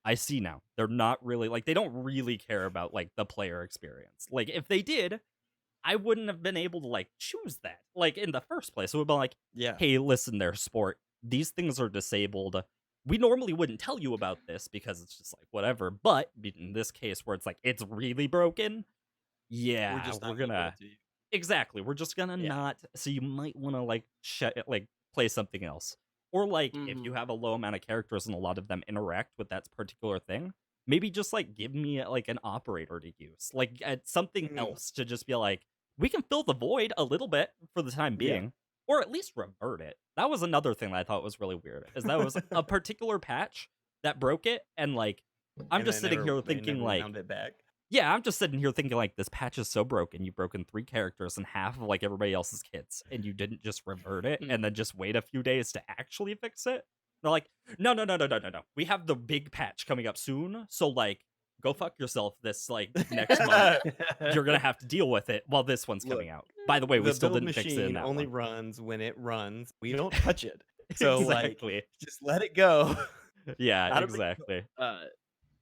I see now. They're not really like they don't really care about like the player experience. Like if they did, I wouldn't have been able to like choose that like in the first place. It would be like, Yeah. hey, listen there, sport. These things are disabled. We normally wouldn't tell you about this because it's just like whatever. But in this case where it's like it's really broken, yeah, We're just we're not gonna give gonna it to you. exactly. We're just gonna Yeah. not. So you might want to like play something else, or like if you Mhm. have a low amount of characters and a lot of them interact with that particular thing, maybe just like give me like an operator to use, like something Mm. else to just be like we can fill the void a little bit for the time Yeah. being, or at least revert it. That was another thing that I thought was really weird. Is that was a particular patch that broke it, and like I'm And just sitting here they thinking never like wound it back. yeah, I'm just sitting here thinking like this patch is so broken. You've broken 3 characters and half of like everybody else's kits, and you didn't just revert it and then just wait a few days to actually fix it. They're like, no. We have the big patch coming up soon, so like, go fuck yourself. This like next month, you're gonna have to deal with it while this one's Look, coming out. By the way, we the still build didn't fix it in machine that only one. runs when it runs. We don't touch it. So exactly. like, just let it go. Yeah, Not a big deal. exactly.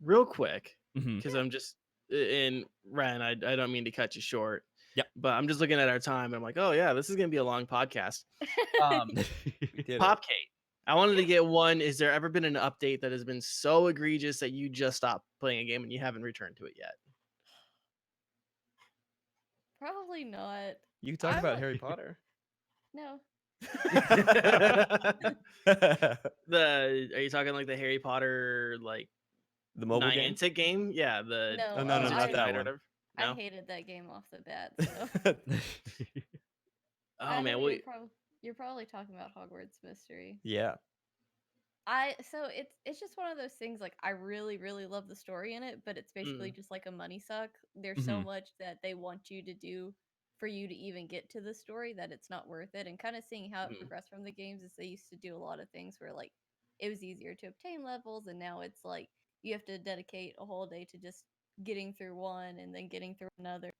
Real quick, Mhm. because I'm just in Ren. I don't mean to cut you short. Yep. But I'm just looking at our time, and I'm like, oh yeah, this is gonna be a long podcast. Um, We did it. Popcake. I wanted to get one. Is there ever been an update that has been so egregious that you just stopped playing a game and you haven't returned to it yet? Probably not. You can talk I'm about a- Harry Potter. No. Are you talking like the Harry Potter like The mobile game? Niantic game? Yeah, the No, Oh, no, Wizards not Unite that or one. whatever. I No? hated that game off the bat. So Oh I know man, you're probably talking about Hogwarts Mystery. Yeah. So it's just one of those things like I really love the story in it, but it's basically just like a money suck. There's so Mhm. much that they want you to do for you to even get to the story that it's not worth it. And kind of seeing how it Mhm. progressed from the games is they used to do a lot of things where like it was easier to obtain levels, and now it's like you have to dedicate a whole day to just getting through one and then getting through another,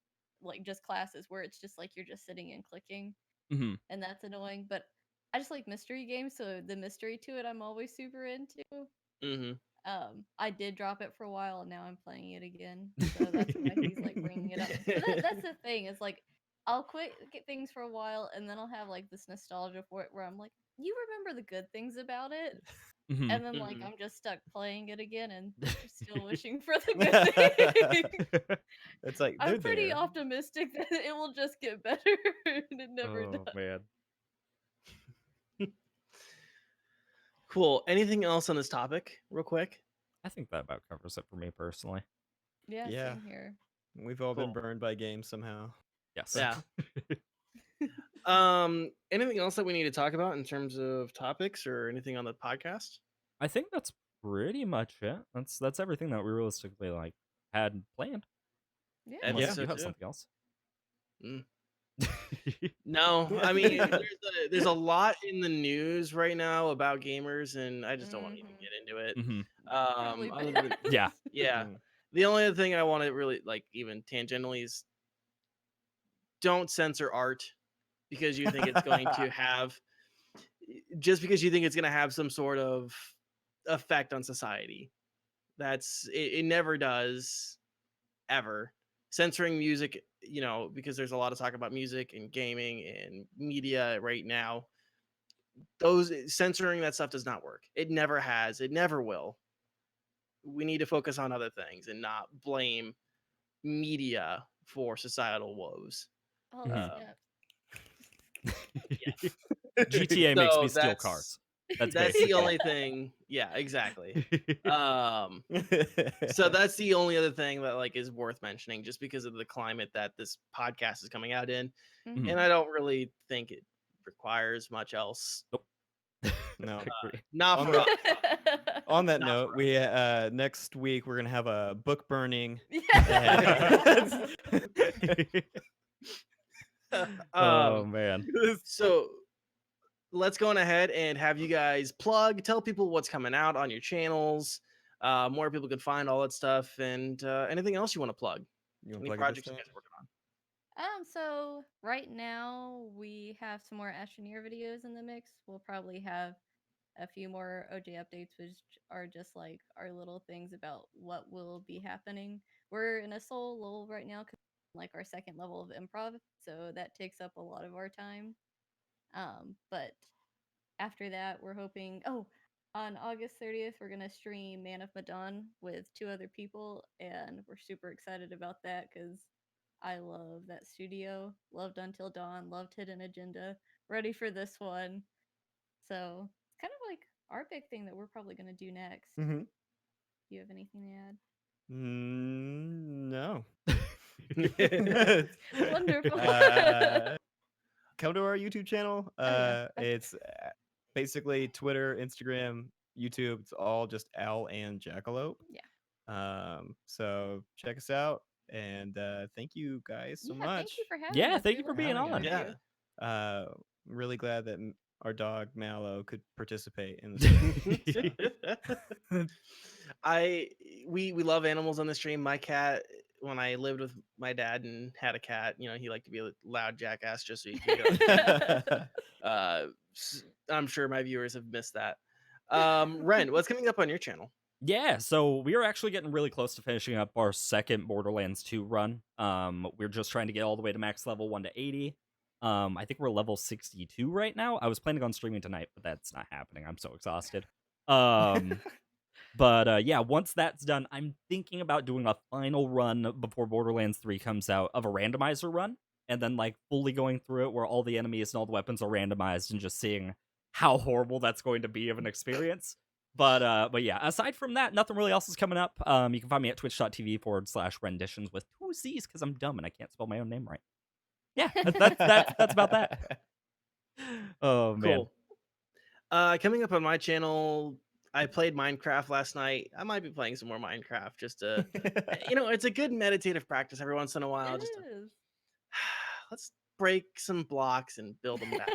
like just classes where it's just like you're just sitting and clicking, Mhm. and that's annoying. But I just like mystery games, so the mystery to it I'm always super into. Mm-hmm. I did drop it for a while, and now I'm playing it again, so that's why he's like bringing it up. But that's the thing is like I'll quit get things for a while, and then I'll have like this nostalgia for it where I'm like, you remember the good things about it, Mhm. and then like Mhm. I'm just stuck playing it again and still wishing for the good thing. It's like I'm they're pretty there. optimistic that it will just get better, and it never Oh does. man. Cool. Anything else on this topic, real quick? I think that about covers it for me personally. Yeah, Yeah. same here. We've all been Cool. burned by games somehow. Yes. Yeah. Anything else that we need to talk about in terms of topics or anything on the podcast? I think that's pretty much it. That's everything that we realistically like had planned. Yeah. I think Unless so you have too. something else. Mm. No, I mean there's a lot in the news right now about gamers, and I just don't want to even get into it. Mhm. Probably Other than Yeah. yeah, Mm. the only other thing I want to really like even tangentially is don't censor art because you think it's going to have just because you think it's going to have some sort of effect on society. It never does ever. Censoring music, because there's a lot of talk about music and gaming and media right now. Those censoring that stuff does not work. It never has. It never will. We need to focus on other things and not blame media for societal woes. Oh, Mhm. snap. Yeah. GTA makes So me steal that's- cars. That's That's basically the only thing. Yeah, exactly. So that's the only other thing that like is worth mentioning, just because of the climate that this podcast is coming out in, Mhm. and I don't really think it requires much else. No. Not On for the- us. On that Not note, for we next week we're gonna have a book burning. Yeah. oh man. So let's go on ahead and have you guys tell people what's coming out on your channels, more people can find all that stuff, and anything else you want to plug. You wanna Any plug projects this you stuff? guys are working on? So right now we have some more Astroneer videos in the mix. We'll probably have a few more OJ updates, which are just like our little things about what will be happening. We're in a soul lull right now because like our second level of improv, so that takes up a lot of our time. But after that, we're hoping. Oh, on August 30th, we're gonna stream Man of Medan with 2 other people, and we're super excited about that because I love that studio. Loved Until Dawn. Loved Hidden Agenda. Ready for this one. So it's kind of like our big thing that we're probably gonna do next. Mm-hmm. Do you have anything to add? No. Wonderful. Come to our YouTube channel. yeah. It's basically Twitter, Instagram, YouTube. It's all just Owl&Jackelope. Yeah. So check us out, and thank you guys so Yeah, much. thank you for having Yeah, us. thank We you for love being having on. you. Yeah. Really glad that our dog Mallow could participate in the stream. We love animals on the stream. My cat, when I lived with my dad and had a cat, he liked to be a loud jackass just so you can get I'm sure my viewers have missed that. Ren, what's coming up on your channel? Yeah, so we are actually getting really close to finishing up our second Borderlands 2 run. We're just trying to get all the way to max level 1 to 80. I think we're level 62 right now. I was planning on streaming tonight, but that's not happening. I'm so exhausted. But yeah, once that's done, I'm thinking about doing a final run before Borderlands 3 comes out of a randomizer run, and then like fully going through it where all the enemies and all the weapons are randomized and just seeing how horrible that's going to be of an experience. But yeah, aside from that, nothing really else is coming up. You can find me at twitch.tv/renditions with 2 C's because I'm dumb and I can't spell my own name right. Yeah, that's about that. Oh man. Cool. Coming up on my channel, I played Minecraft last night. I might be playing some more Minecraft just to, it's a good meditative practice every once in a while. It Just to, is. let's break some blocks and build them back.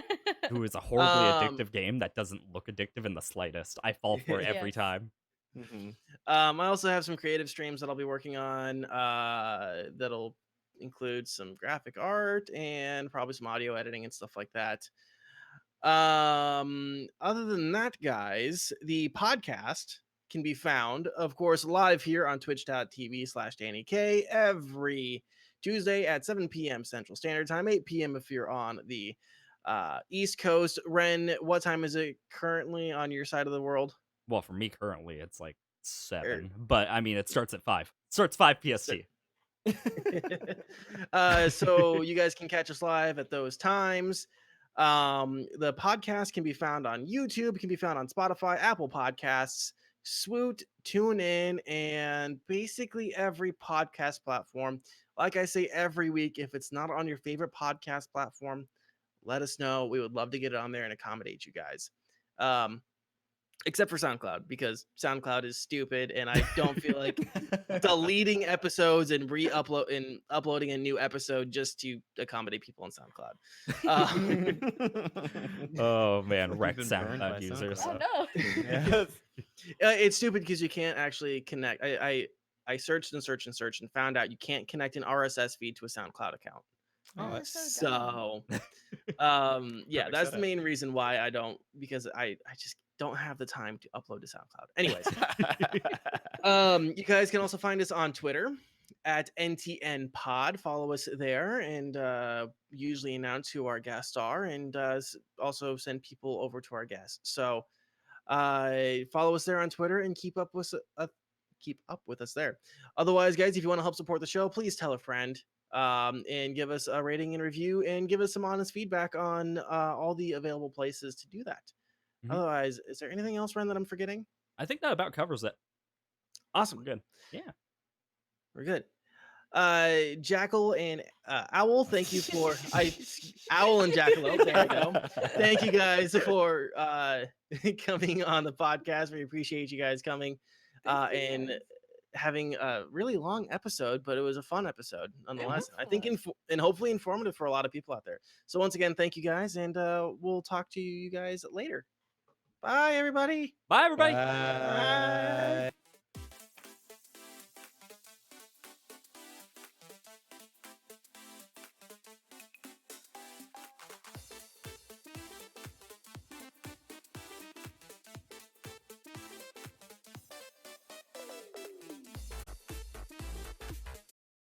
Who is a horribly addictive game that doesn't look addictive in the slightest. I fall for it every Yes. time. Mm-hmm. I also have some creative streams that I'll be working on that'll include some graphic art and probably some audio editing and stuff like that. Other than that, guys, the podcast can be found, of course, live here on twitch.tv/DannyK every Tuesday at 7 p.m. Central Standard Time, 8 p.m. if you're on the East Coast. Ren, what time is it currently on your side of the world? Well, for me currently, it's like 7, but I mean, it starts at 5. It starts 5 PST. So you guys can catch us live at those times. The podcast can be found on YouTube, can be found on Spotify, Apple Podcasts, Swoot, TuneIn, and basically every podcast platform. Like I say every week, if it's not on your favorite podcast platform, let us know. We would love to get it on there and accommodate you guys. Except for SoundCloud, because SoundCloud is stupid and I don't feel like deleting episodes and uploading a new episode just to accommodate people on SoundCloud. Oh man, You've wrecked been burned by SoundCloud users. Oh no. Yes. It's stupid because you can't actually connect. I searched and searched and searched and found out you can't connect an RSS feed to a SoundCloud account. Oh, That's that's so dumb. Yeah, Perfect that's the setup. main reason why I don't, because I just don't have the time to upload to SoundCloud. Anyways, you guys can also find us on Twitter at NTN Pod. Follow us there, and usually announce who our guests are, and also send people over to our guests. So follow us there on Twitter and keep up with us there. Otherwise, guys, if you want to help support the show, please tell a friend. And give us a rating and review, and give us some honest feedback on all the available places to do that. Mhm. Otherwise, is there anything else, Ren, that I'm forgetting? I think that about covers it. Awesome. We're good. Yeah. We're good. Jackal and Owl, thank you for Owl and Jackalope. There we go. Thank you guys for coming on the podcast. We appreciate you guys coming and having a really long episode, but it was a fun episode nonetheless. I think and hopefully informative for a lot of people out there. So once again, thank you guys, and we'll talk to you guys later. Bye, everybody. Bye, everybody. Bye.